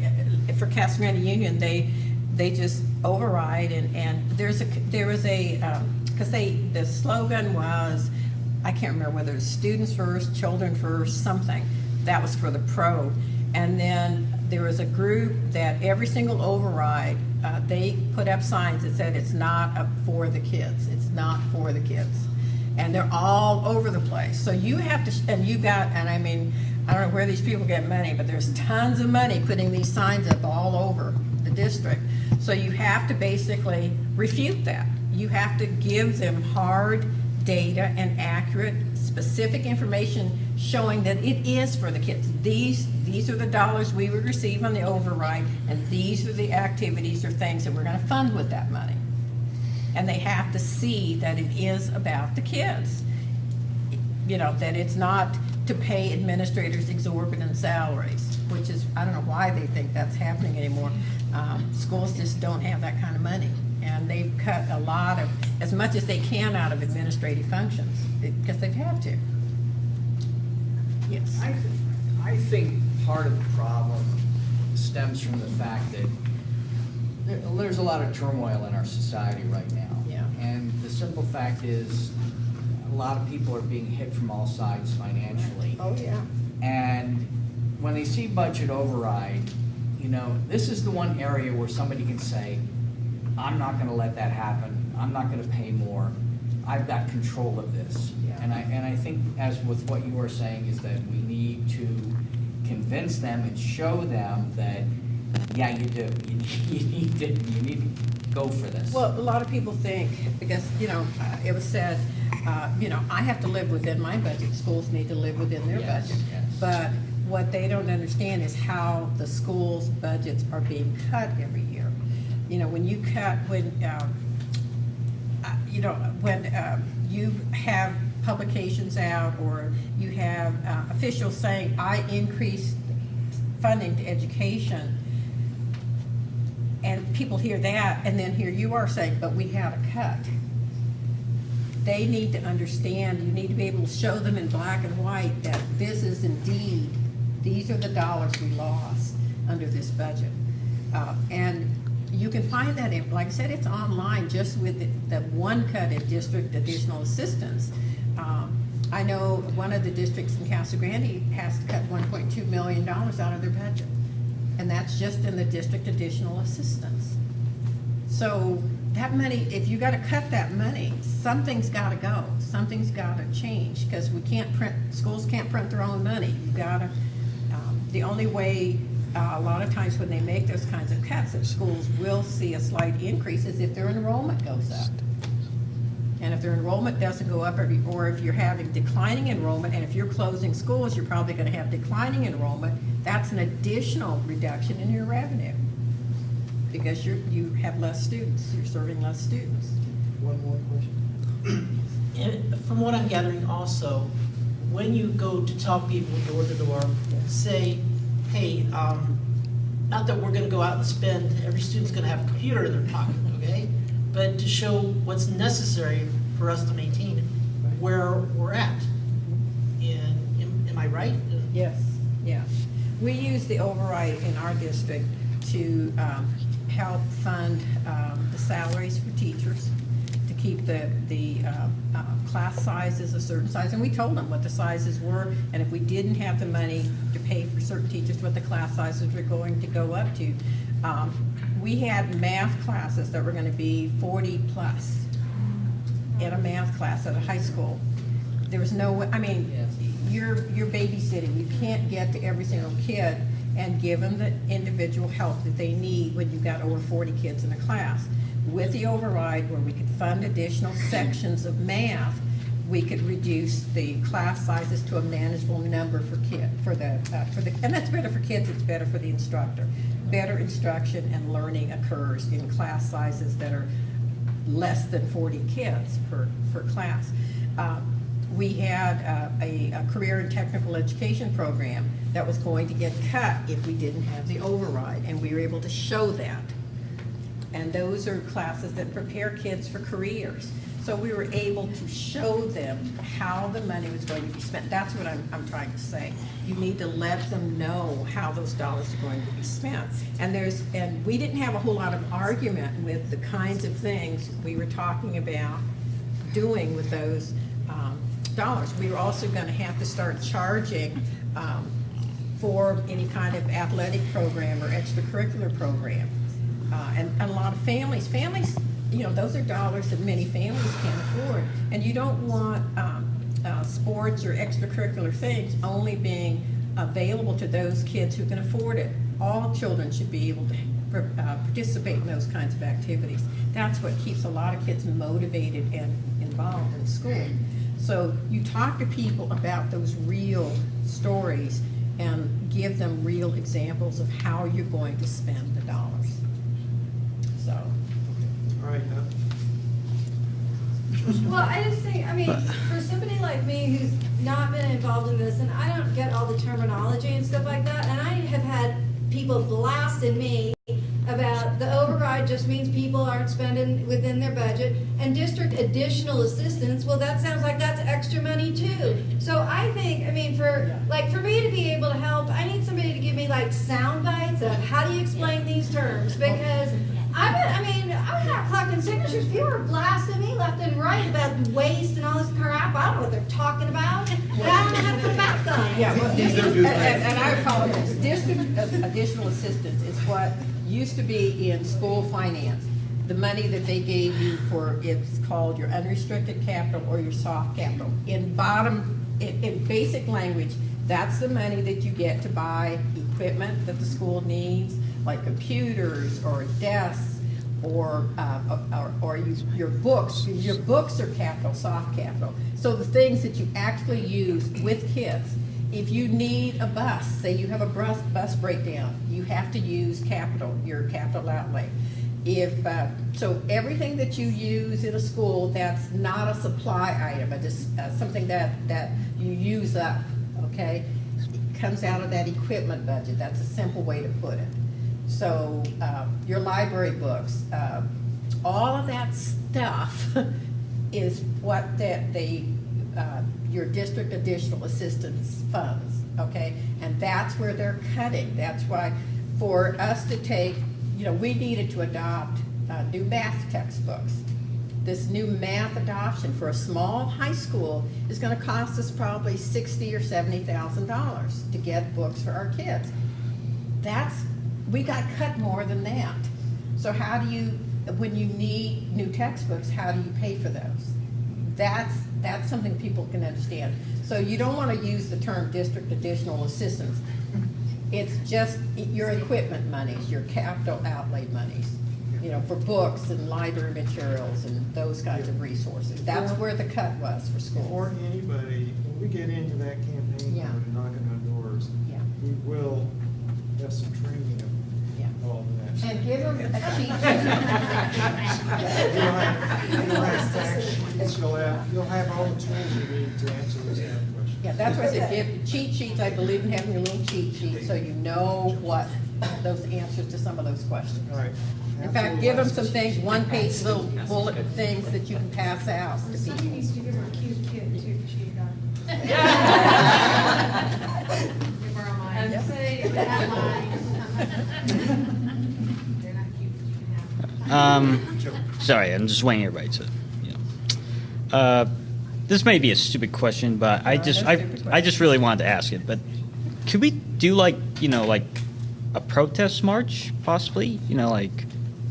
For Casamigos Union, they just override, and there was a because the slogan was, I can't remember whether it was students first, children first, something. That was for the pro. And then there was a group that every single override, they put up signs that said it's not up for the kids. It's not for the kids. And they're all over the place. So you have to, and I mean, I don't know where these people get money, but there's tons of money putting these signs up all over the district. So you have to basically refute that. You have to give them hard data and accurate, specific information showing that it is for the kids. These are the dollars we would receive on the override, and these are the activities or things that we're going to fund with that money. And they have to see that it is about the kids. You know, that it's not to pay administrators exorbitant salaries, which is, I don't know why they think that's happening anymore. Schools just don't have that kind of money. And they've cut a lot of, as much as they can out of administrative functions, because they've had to. Yes. I think part of the problem stems from the fact that there's a lot of turmoil in our society right now. Yeah. And the simple fact is, a lot of people are being hit from all sides financially. Oh, yeah. And when they see budget override, you know, this is the one area where somebody can say, I'm not going to let that happen. I'm not going to pay more. I've got control of this. Yeah. And I think, as with what you were saying, is that we need to convince them and show them that, yeah, you do. You need to go for this. Well, a lot of people think, because, you know, it was said, you know, I have to live within my budget. Schools need to live within their budget. Yes. But what they don't understand is how the schools' budgets are being cut every year. You know, when you cut, you know, when you have publications out, or you have officials saying, I increased funding to education, And people hear that, and then here you are saying, but we had a cut. They need to understand, you need to be able to show them in black and white that this is indeed, these are the dollars we lost under this budget. And you can find that, in, like I said, it's online just with the one cut in district additional assistance. I know one of the districts in Casa Grande has to cut $1.2 million out of their budget. And that's just in the district additional assistance. So that money, if you gotta cut that money, something's gotta go. Something's gotta change, because we can't print, schools can't print their own money. You gotta, the only way, a lot of times when they make those kinds of cuts, that schools will see a slight increase is if their enrollment goes up. And if their enrollment doesn't go up, or if you're having declining enrollment, and if you're closing schools, you're probably gonna have declining enrollment, that's an additional reduction in your revenue. Because you have less students, you're serving less students. One more question. And from what I'm gathering also, when you go to talk people door to door, say, hey, not that we're gonna go out and spend, every student's gonna have a computer in their pocket, okay? But to show what's necessary for us to maintain where we're at. And am I right? Yes, yeah. We use the override in our district to help fund the salaries for teachers, to keep the class sizes a certain size. And we told them what the sizes were, and if we didn't have the money to pay for certain teachers, what the class sizes were going to go up to. We had math classes that were going to be 40 plus in a math class at a high school. There was no way, I mean, you're babysitting. You can't get to every single kid and give them the individual help that they need when you've got over 40 kids in a class. With the override, where we could fund additional sections of math, we could reduce the class sizes to a manageable number for and that's better for kids, it's better for the instructor. Better instruction and learning occurs in class sizes that are less than 40 kids per class. We had a career and technical education program that was going to get cut if we didn't have the override, and we were able to show that. And those are classes that prepare kids for careers. So we were able to show them how the money was going to be spent. That's what I'm trying to say. You need to let them know how those dollars are going to be spent. And we didn't have a whole lot of argument with the kinds of things we were talking about doing with those dollars. We were also going to have to start charging for any kind of athletic program or extracurricular program. And a lot of families, you know, those are dollars that many families can't afford. And you don't want sports or extracurricular things only being available to those kids who can afford it. All children should be able to participate in those kinds of activities. That's what keeps a lot of kids motivated and involved in school. So you talk to people about those real stories and give them real examples of how you're going to spend the dollars. So. All right, Well, I just think, I mean, for somebody like me who's not been involved in this, and I don't get all the terminology and stuff like that, and I have had people blasting me about the override just means people aren't spending within their budget, and district additional assistance, well, that sounds like that's extra money too. So I think, I mean, for me to be able to help, I need somebody to give me like sound bites of how do you explain these terms, because I was not collecting signatures. People were blasting me left and right about waste and all this crap. I don't know what they're talking about. And I don't know how to put back on. Yeah, well, and I apologize. District additional assistance is what used to be in school finance. The money that they gave you for, it's called your unrestricted capital or your soft capital. In basic language, that's the money that you get to buy equipment that the school needs, like computers or desks or your books. Your books are capital, soft capital. So the things that you actually use with kids. If you need a bus, say you have a bus breakdown, you have to use your capital outlay. So everything that you use in a school that's not a supply item, but just something that you use up, okay, comes out of that equipment budget. That's a simple way to put it. So your library books, all of that stuff is what your district additional assistance funds, okay? And that's where they're cutting. That's why for us to take, we needed to adopt new math textbooks. This new math adoption for a small high school is going to cost us probably $60,000 or $70,000 to get books for our kids. We got cut more than that. So how do you, when you need new textbooks, how do you pay for those? That's something people can understand. So you don't want to use the term district additional assistance. It's just your equipment monies, your capital outlay monies, for books and library materials and those kinds of resources. That's where the cut was for schools. Before anybody, when we get into that campaign mode and knocking on doors, we will have some training of all of that. And give them a cheat sheet. You'll have fact sheets, you'll have all the tools you need to answer those kind of questions. Yeah, that's what I said, give cheat sheets. I believe in having your little cheat sheet so you know what those answers to some of those questions. All right. In fact, give them some things, one-page little bullet things that you can pass out to Somebody people. needs to give her a cute kid too, she got. I'd say if they have mine. They're not cute, but you can have. Sorry, I'm just waiting everybody to, this may be a stupid question, but I just really wanted to ask it. But could we do like a protest march, possibly?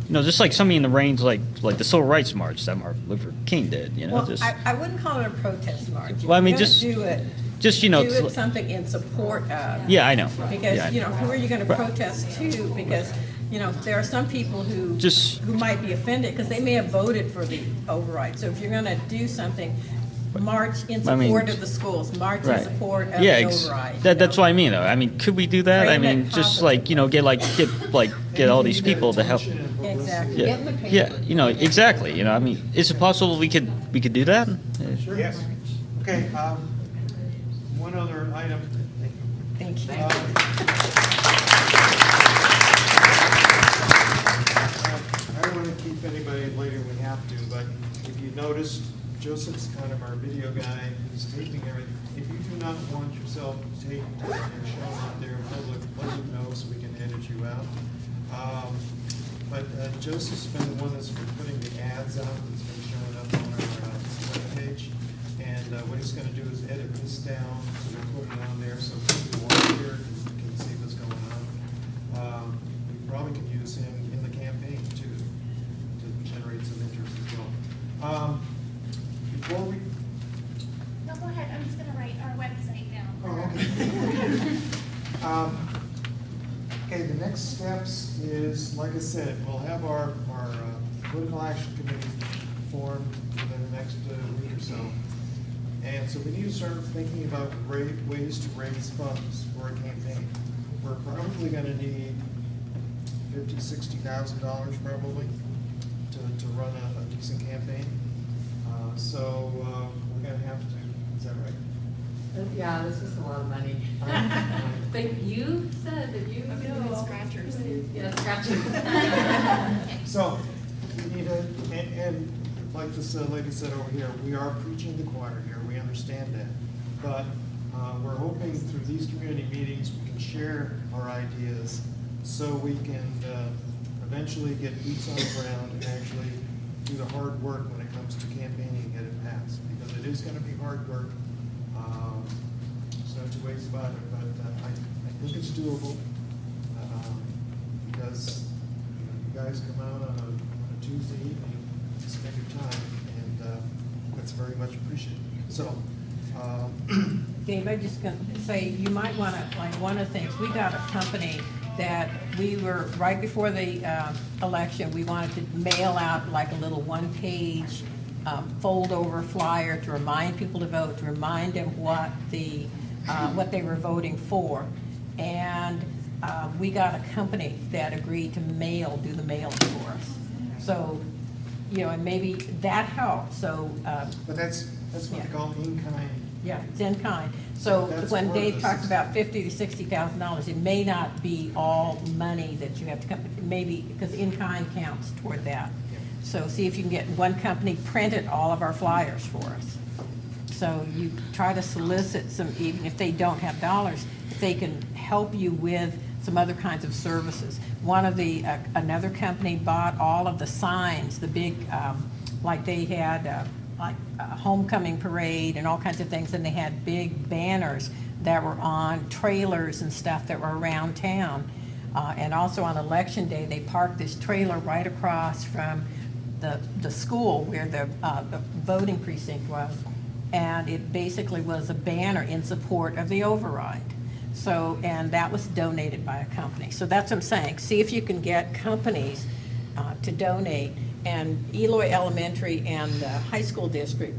Just like something in the range like the Civil Rights March that Martin Luther King did. Well, I wouldn't call it a protest march. Well, I mean, If you're gonna do it, do it something in support of. Yeah, I know. Because, Yeah, who are you going to protest to? Because, there are some people who might be offended because they may have voted for the override. So if you're going to do something, march in support of the schools, march in support of the override. That's what I mean, though. I mean, could we do that? Frame I it mean, just get all these people to help. Exactly. Yeah, Get in the paper. Exactly. I mean, is it possible we could do that? Sure. Yes. Okay, one other item. Thank you. I don't want to keep anybody later than we have to, but if you noticed, Joseph's kind of our video guy, he's taping everything. If you do not want yourself taped and shown out there in public, let him know so we can edit you out. But Joseph's been the one that's been putting the ads out that's been showing up on our webpage. And what he's going to do is edit this down, so we'll put it on there so people who are here can see what's going on. We probably can use him in the campaign too, to generate some interest as well. Before we... No, go ahead. I'm just going to write our website down. Oh, okay. Okay, the next steps is, like I said, we'll have our political action committee formed within the next week or so. And so we need to start thinking about ways to raise funds for a campaign. We're probably going to need $50,000–$60,000 probably to run a decent campaign. So we're going to have to, is that right? Yeah, this is a lot of money. But you said that you know. Scratchers. Yeah, scratchers. So, we need to, and like this lady said over here, we are preaching the choir here, we understand that. But we're hoping through these community meetings, we can share our ideas so we can eventually get boots on the ground and actually do the hard work when it comes to campaigning and get it passed. Because it is going to be hard work. There's no two ways about it, but I think it's doable because you guys come out on a Tuesday evening to spend your time, and that's very much appreciated. So, Dave, I'm just going to say, you might want to, like, one of the things, we got a company that we were, right before the election, we wanted to mail out like a little one-page fold-over flyer to remind people to vote, to remind them what they were voting for. And we got a company that agreed to do the mailing for us. So, and maybe that helps. So, but that's what they call in-kind. Yeah, it's in kind. So That's when part of Dave the talks system. about $50,000 to $60,000, it may not be all money that you have to come, maybe, because in-kind counts toward that. So see if you can get one company printed all of our flyers for us. So you try to solicit some, even if they don't have dollars, if they can help you with some other kinds of services. One of the, another company bought all of the signs, the big, like they had, like a homecoming parade and all kinds of things, and they had big banners that were on trailers and stuff that were around town. And also on election day, they parked this trailer right across from the school where the voting precinct was. And it basically was a banner in support of the override. So, and that was donated by a company. So that's what I'm saying. See if you can get companies to donate. And Eloy Elementary and the high school district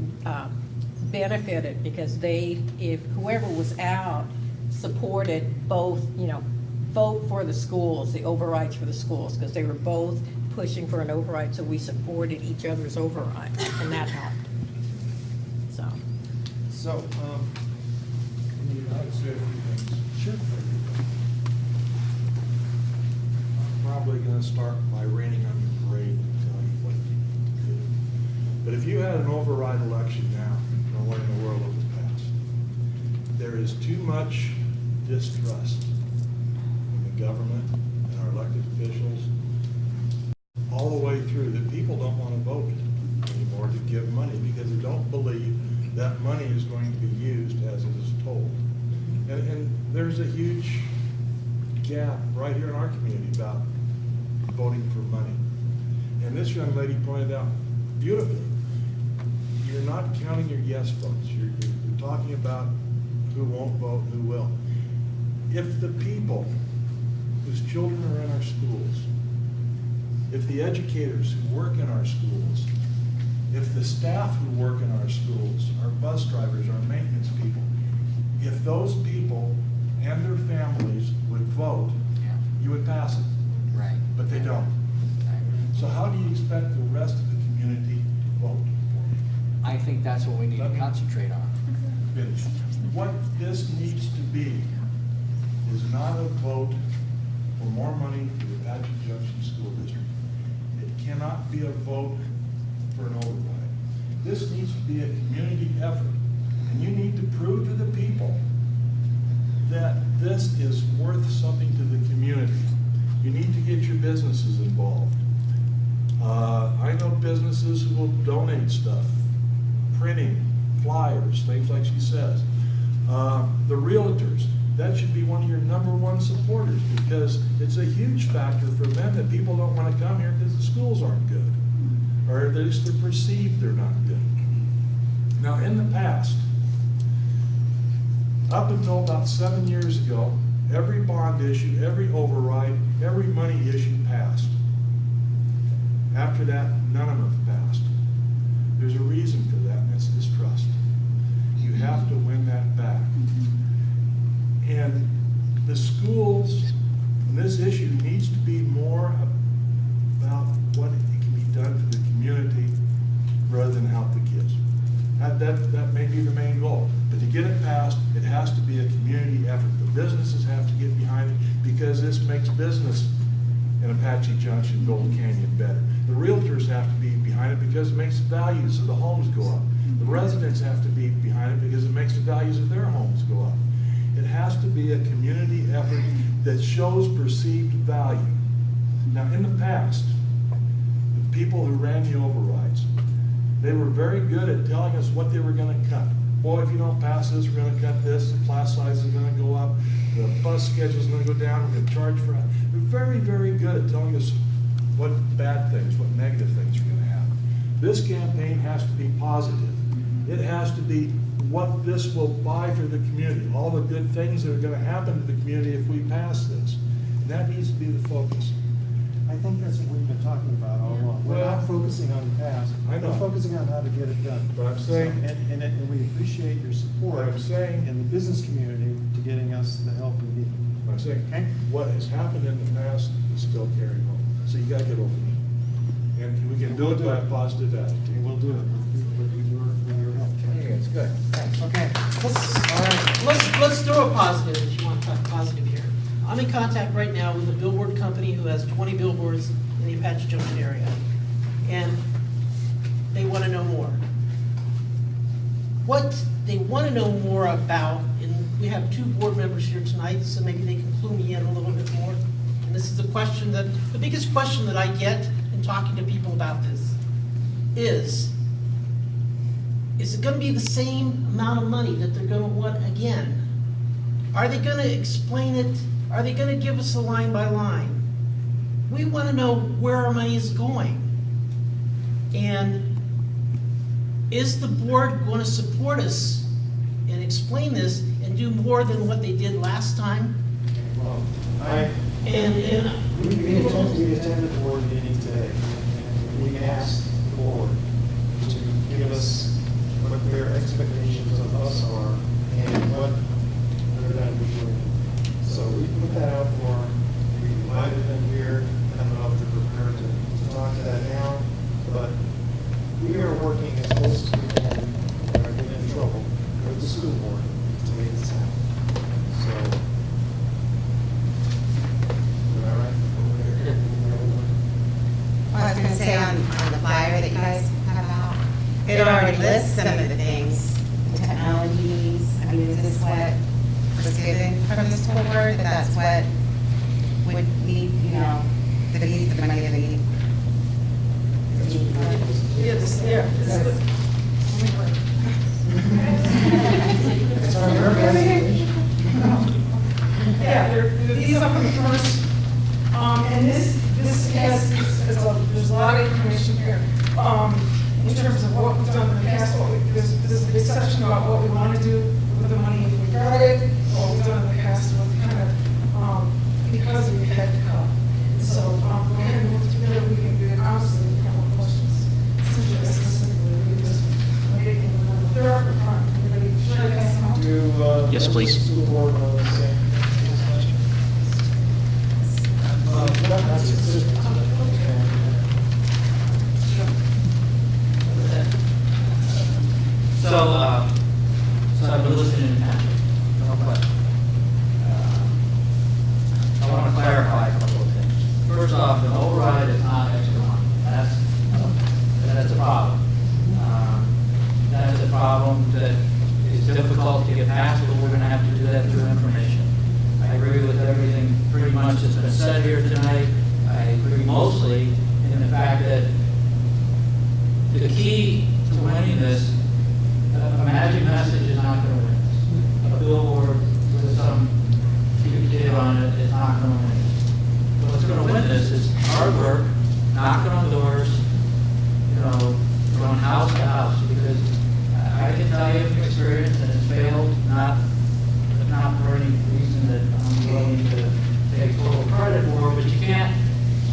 benefited because they, if whoever was out, supported both, you know, vote for the schools, the overrides for the schools, because they were both pushing for an override, so we supported each other's override, and that helped. So, I'd say a few things. Sure. I'm probably gonna start by raining on your parade and tell you what you do. But if you had an override election now, no way in the world it would pass. There is too much distrust in the government and our elected officials all the way through that people don't want to vote anymore to give money because they don't believe that money is going to be used as it is told. And there's a huge gap right here in our community about voting for money. And this young lady pointed out beautifully, you're not counting your yes votes. You're talking about who won't vote, who will. If the people whose children are in our schools, if the educators who work in our schools, if the staff who work in our schools, our bus drivers, our maintenance people, if those people and their families would vote, you would pass it. Right. But they don't. So how do you expect the rest of the community to vote? I think that's what we need to concentrate on. Finish. What this needs to be is not a vote for more money for the Apache Junction School District. It cannot be a vote for an override. This needs to be a community effort. And you need to prove to the people that this is worth something to the community. You need to get your businesses involved. I know businesses who will donate stuff, printing, flyers, things like she says. The realtors, that should be one of your #1 supporters because it's a huge factor for them that people don't want to come here because the schools aren't good. Or at least they're perceived they're not good. Now in the past, up until about 7 years ago, every bond issue, every override, every money issue passed. After that, none of them have passed. There's a reason for that, and that's distrust. You have to win that back. And the schools, this issue needs to be more about what can be done for the community rather than help the kids. That may be the main goal. But to get it passed, it has to be a community effort. The businesses have to get behind it because this makes business in Apache Junction, Golden Canyon better. The realtors have to be behind it because it makes the values of the homes go up. The residents have to be behind it because it makes the values of their homes go up. It has to be a community effort that shows perceived value. Now, in the past, the people who ran the overrides, they were very good at telling us what they were going to cut. Boy, if you don't pass this, we're going to cut this, the class size is going to go up, the bus schedule is going to go down, we're going to charge for it. They're very, very good at telling us what bad things, what negative things are going to happen. This campaign has to be positive. It has to be what this will buy for the community, all the good things that are going to happen to the community if we pass this. And that needs to be the focus. I think that's what we've been talking about all along. We're not focusing on the past. I know. We're focusing on how to get it done. But I'm saying, and we appreciate your support in the business community to getting us the help we need. I'm saying, what has happened in the past is still carrying on. So you got to get over it. And we can do it by a positive attitude. We'll do it with your help. That's good. Okay, let's throw a positive, if you want to talk positive here. I'm in contact right now with a billboard company who has 20 billboards in the Apache Junction area, and they want to know more. What they want to know more about, and we have 2 board members here tonight, so maybe they can clue me in a little bit more. And this is the question that, the biggest question that I get in talking to people about this is it going to be the same amount of money that they're going to want again? Are they going to explain it? Are they going to give us a line by line? We want to know where our money is going. And is the board going to support us and explain this and do more than what they did last time? Well, we attended the board meeting today. We asked the board to give us what their expectations of us are and what they're going to be doing. So we put that out for them. We invited them here. I don't know if they're prepared to talk to that now, but we are working as close as we can, and are getting in trouble with the school board to make this happen. So, am I right? I was going to say on the flyer that you guys have out, it already lists some of the things, the technologies. I mean, is this what was given from the school board? That's what would need, you know, the needs, the money that they need. These are from the first, and this has, there's a lot of information here. In terms of what we've done in the past, there's a big section about what we want to do with the money if we got it, what we've done in the past, what kind of, because we had to cut. So, go ahead and move together, we can do it, honestly, we have more questions. They're up in front. Should I pass them out? Yes, please. So I've been listening intently, no question. I want to clarify a couple of things. First off, an override is not extra money. That's a problem. That's a problem that is difficult to get past, but we're going to have to do that through information. I agree with everything pretty much that's been said here tonight. I agree mostly in the fact that the key to winning this, a magic message is not going to win this. A billboard with some cute kid on it is not going to win this. What's going to win this is hard work, knocking on doors, going house to house, because I can tell you from experience, and it's failed, not for any reason that I'm willing to take total credit for, but you can't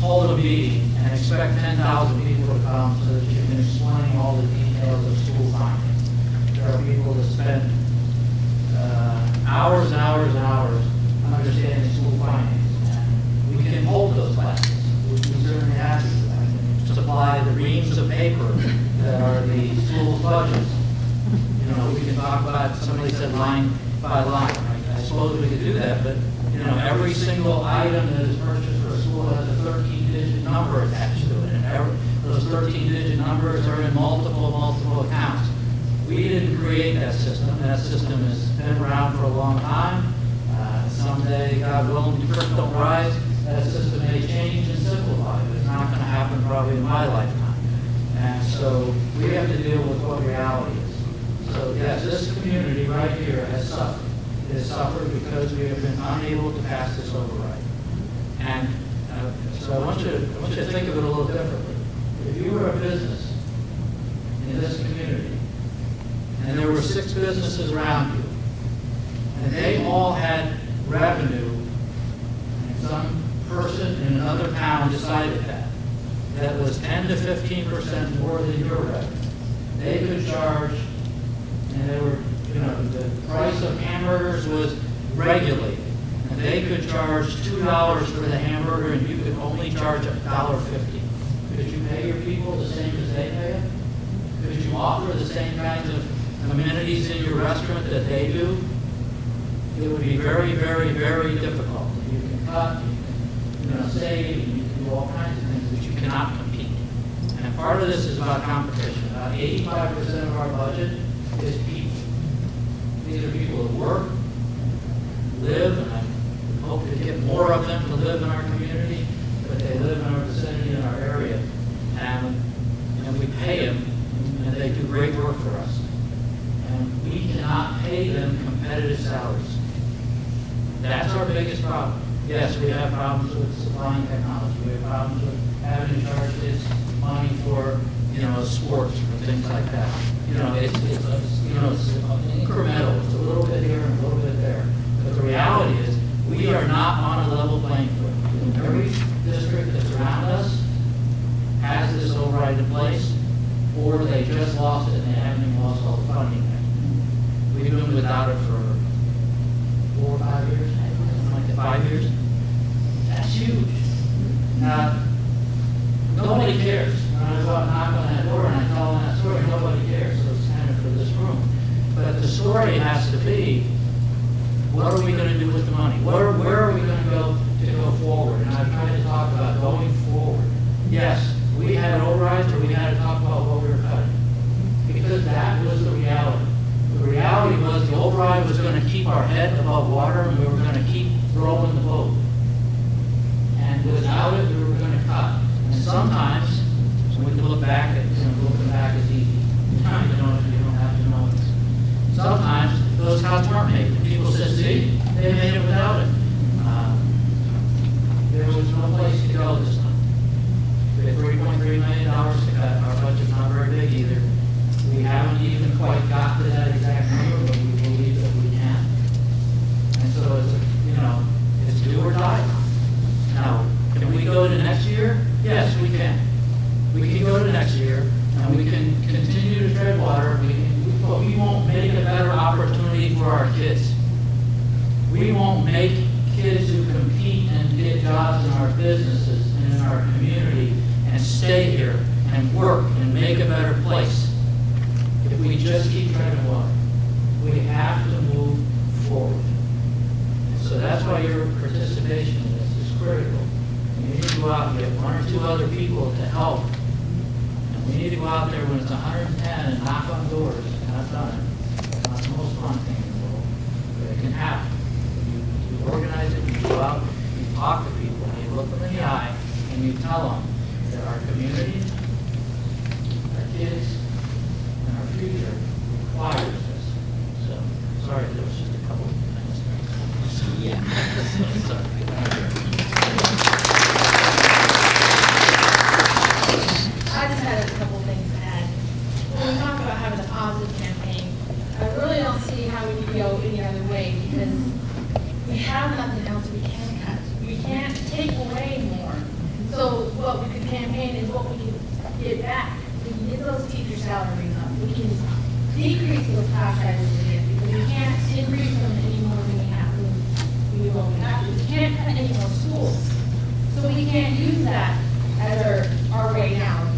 hold a meeting and expect 10,000 people to come so that you can explain all the details of school finance. There are people that spend hours and hours and hours understanding school finance, and we can hold those classes. We certainly have to. I can supply the reams of paper that are the school budgets. We can talk about, somebody said line by line. I suppose we could do that, but every single item that is purchased for a school has a 13-digit number attached to it, and those 13-digit numbers are in multiple accounts. We didn't create that system. That system has been around for a long time. Someday, God willing, the creek don't rise, that system may change and simplify, but it's not going to happen probably in my lifetime. And so we have to deal with what reality is. So yes, this community right here has suffered. It has suffered because we have been unable to pass this override. And so I want you to think of it a little differently. If you were a business in this community, and there were 6 businesses around you, and they all had revenue, and some person in another town decided that was 10 to 15% more than your revenue, they could charge, and they were, the price of hamburgers was regulated, and they could charge $2 for the hamburger, and you could only charge $1.50. Could you pay your people the same as they pay them? Could you offer the same kinds of amenities in your restaurant that they do, it would be very, very, very difficult. You can cut, you can, save, you can do all kinds of things, but you cannot compete. And part of this is about competition. About 85% of our budget is people. These are people that work, live, and I hope to get more of them to live in our community, but they live in our vicinity, in our area, and we pay them, and they do great work for us. And we cannot pay them competitive salaries. That's our biggest problem. Yes, we have problems with supplying technology. We have problems with having to charge kids money for, sports or things like that. It's incremental. It's a little bit here and a little bit there. But the reality is, we are not on a level playing field. Every district that's around us has this override in place, or they just lost it and they haven't even lost all the funding. We've been without it for 4 or 5 years, something like that, 5 years. That's huge. Now, nobody cares. When I go out and knock on that door and I tell them that story, nobody cares. So it's kind of for this room. But the story has to be, what are we going to do with the money? Where are we going to go forward? And I've tried to talk about going forward. Yes, we had overrides, or we had to talk about what we were cutting. Because that was the reality. The reality was the override was going to keep our head above water, and we were going to keep rolling the boat. And without it, we were going to cut. And sometimes, when we look back at, looking back is easy. You don't have to know it. Sometimes those cuts weren't made. People said, see, they made it without it. There was no place to go this time. We had $3.3 million to cut. Our budget's not very big either. We haven't even quite got to that exact number, but we believe that we can. And so it's do or die. Now, can we go to next year? Yes, we can. We can go to next year, and we can continue to tread water, but we won't make a better opportunity for our kids. We won't make kids who compete and get jobs in our businesses and in our community and stay here and work and make a better place if we just keep treading water. We have to move forward. So that's why your participation in this is critical. You need to go out and get 1 or 2 other people to help. And we need to go out there when it's 110 and knock on doors. And I've done it. It's not the most fun thing in the world, but it can happen. You organize it, you go out, you talk to people, you look them in the eye, and you tell them that our community, our kids, and our future requires this. So, sorry, there was just a couple of things. Yeah. Sorry. I just had a couple things to add. When we talk about having a positive campaign, I really don't see how we could go any other way, because we have nothing else we can cut. We can't take away more. So what we could campaign is what we can get back. We can get those teacher salaries up. We can decrease those class sizes again, because we can't increase them any more than we have to. We can't cut any more schools. So we can't use that as our way out.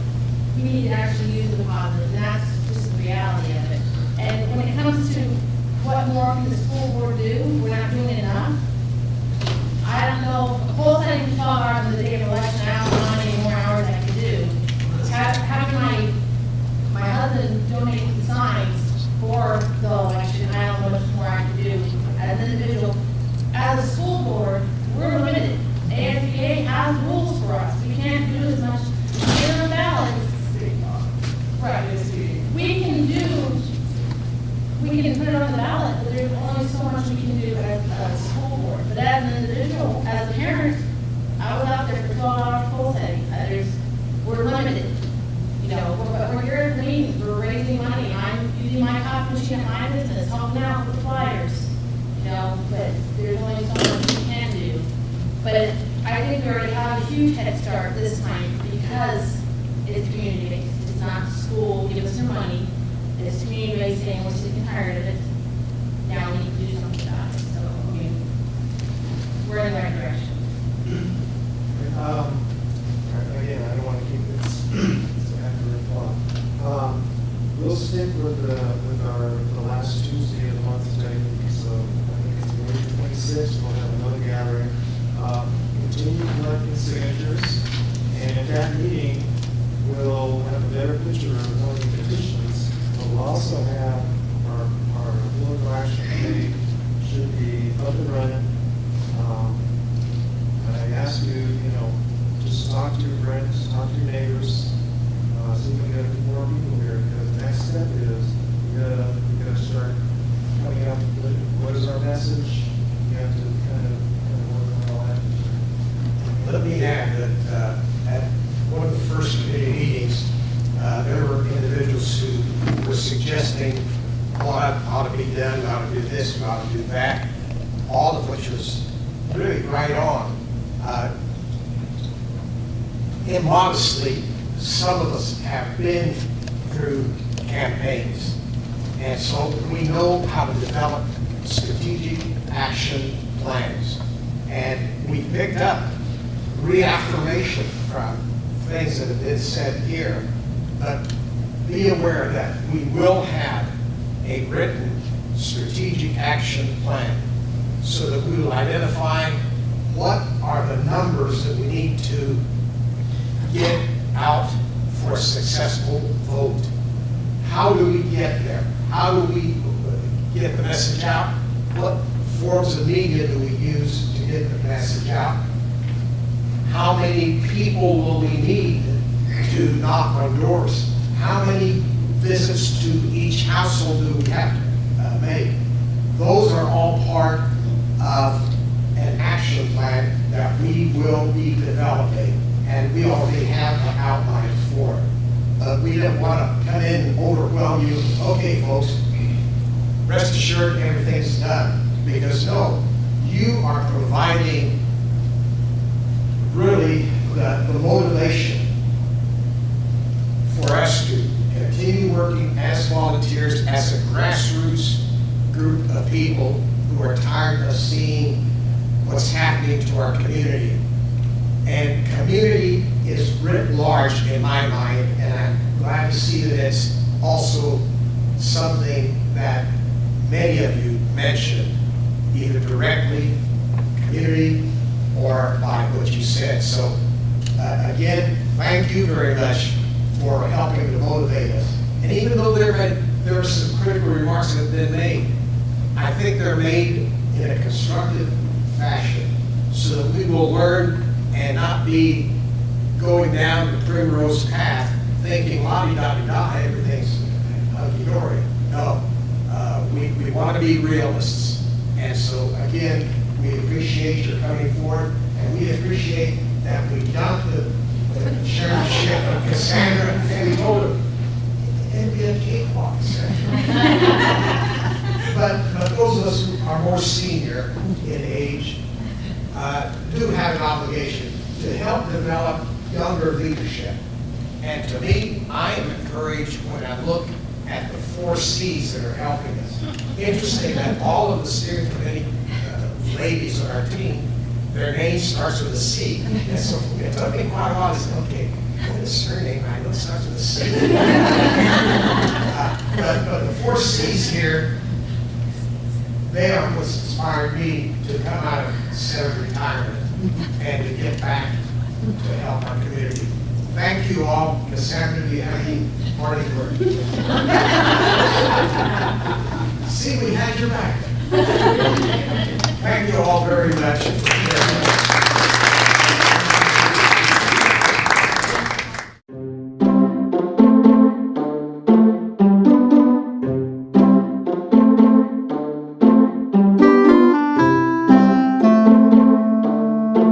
We need to actually use the positive, and that's just the reality of it. And when it comes to what more can the school board do, we're not doing enough. I don't know, a poll setting for 12 hours on the day of election, I don't know how many more hours I could do. Having my husband donate the signs for the election, I don't know much more I can do as an individual. As a school board, we're limited. ASBA has rules for us. We can't do as much. Get on the ballot. Right. We can put it on the ballot, but there's only so much we can do as a school board. But as an individual, as a parent, I was out there for 12 hours poll setting. We're limited. But we're here at meetings, we're raising money. I'm using my copy machine at my business, helping out with the flyers. But there's only so much we can do. But I think we already have a huge head start this time because it's community-based. It's not school, give us your money. It's community-based saying we're sick and tired of it. Now we need to do something about it. So, we're in the right direction. Again, I don't want to keep this after reply. We'll stick with our signatures, and at that meeting, we'll have a better picture of all the petitions, but we'll also have our political action committee should be up and running. I ask you, just talk to your friends, talk to your neighbors, see if we can get more people here, because the next step is we gotta start coming up with what is our message. You have to kind of work on all that. Let me add that at one of the first committee meetings, there were individuals who were suggesting what ought to be done, we ought to do this, we ought to do that, all of which was really right on. Immodestly, some of us have been through campaigns, and so we know how to develop strategic action plans. And we picked up reaffirmation from things that have been said here, but be aware that we will have a written strategic action plan so that we will identify what are the numbers that we need to get out for a successful vote. How do we get there? How do we get the message out? What forms of media do we use to get the message out? How many people will we need to knock on doors? How many visits to each household do we have to make? Those are all part of an action plan that we will be developing, and we already have an outline for it. We don't want to come in and overwhelm you. Okay, folks, rest assured everything's done. Because no, you are providing really the motivation for us to continue working as volunteers, as a grassroots group of people who are tired of seeing what's happening to our community. And community is writ large in my mind, and I'm glad to see that it's also something that many of you mentioned, either directly, community, or by what you said. So again, thank you very much for helping to motivate us. And even though there are some critical remarks that have been made, I think they're made in a constructive fashion so that we will learn and not be going down the primrose path thinking la-di-da-di-da, everything's hunky-dory. No, we want to be realists. And so again, we appreciate your coming forward, and we appreciate that we dumped the chairmanship of Cassandra, and we told her, it'd be a cakewalk. But those of us who are more senior in age do have an obligation to help develop younger leadership. And to me, I am encouraged when I look at the 4 C's that are helping us. Interesting that all of the steering committee ladies on our team, their name starts with a C. And so it took me quite a while to say, okay, what is her name? I know it starts with a C. But the 4 C's here, they are what's inspired me to come out of semi-retirement and to get back to help our community. Thank you all. Cassandra, do you have any parting words? See, we had your back. Thank you all very much for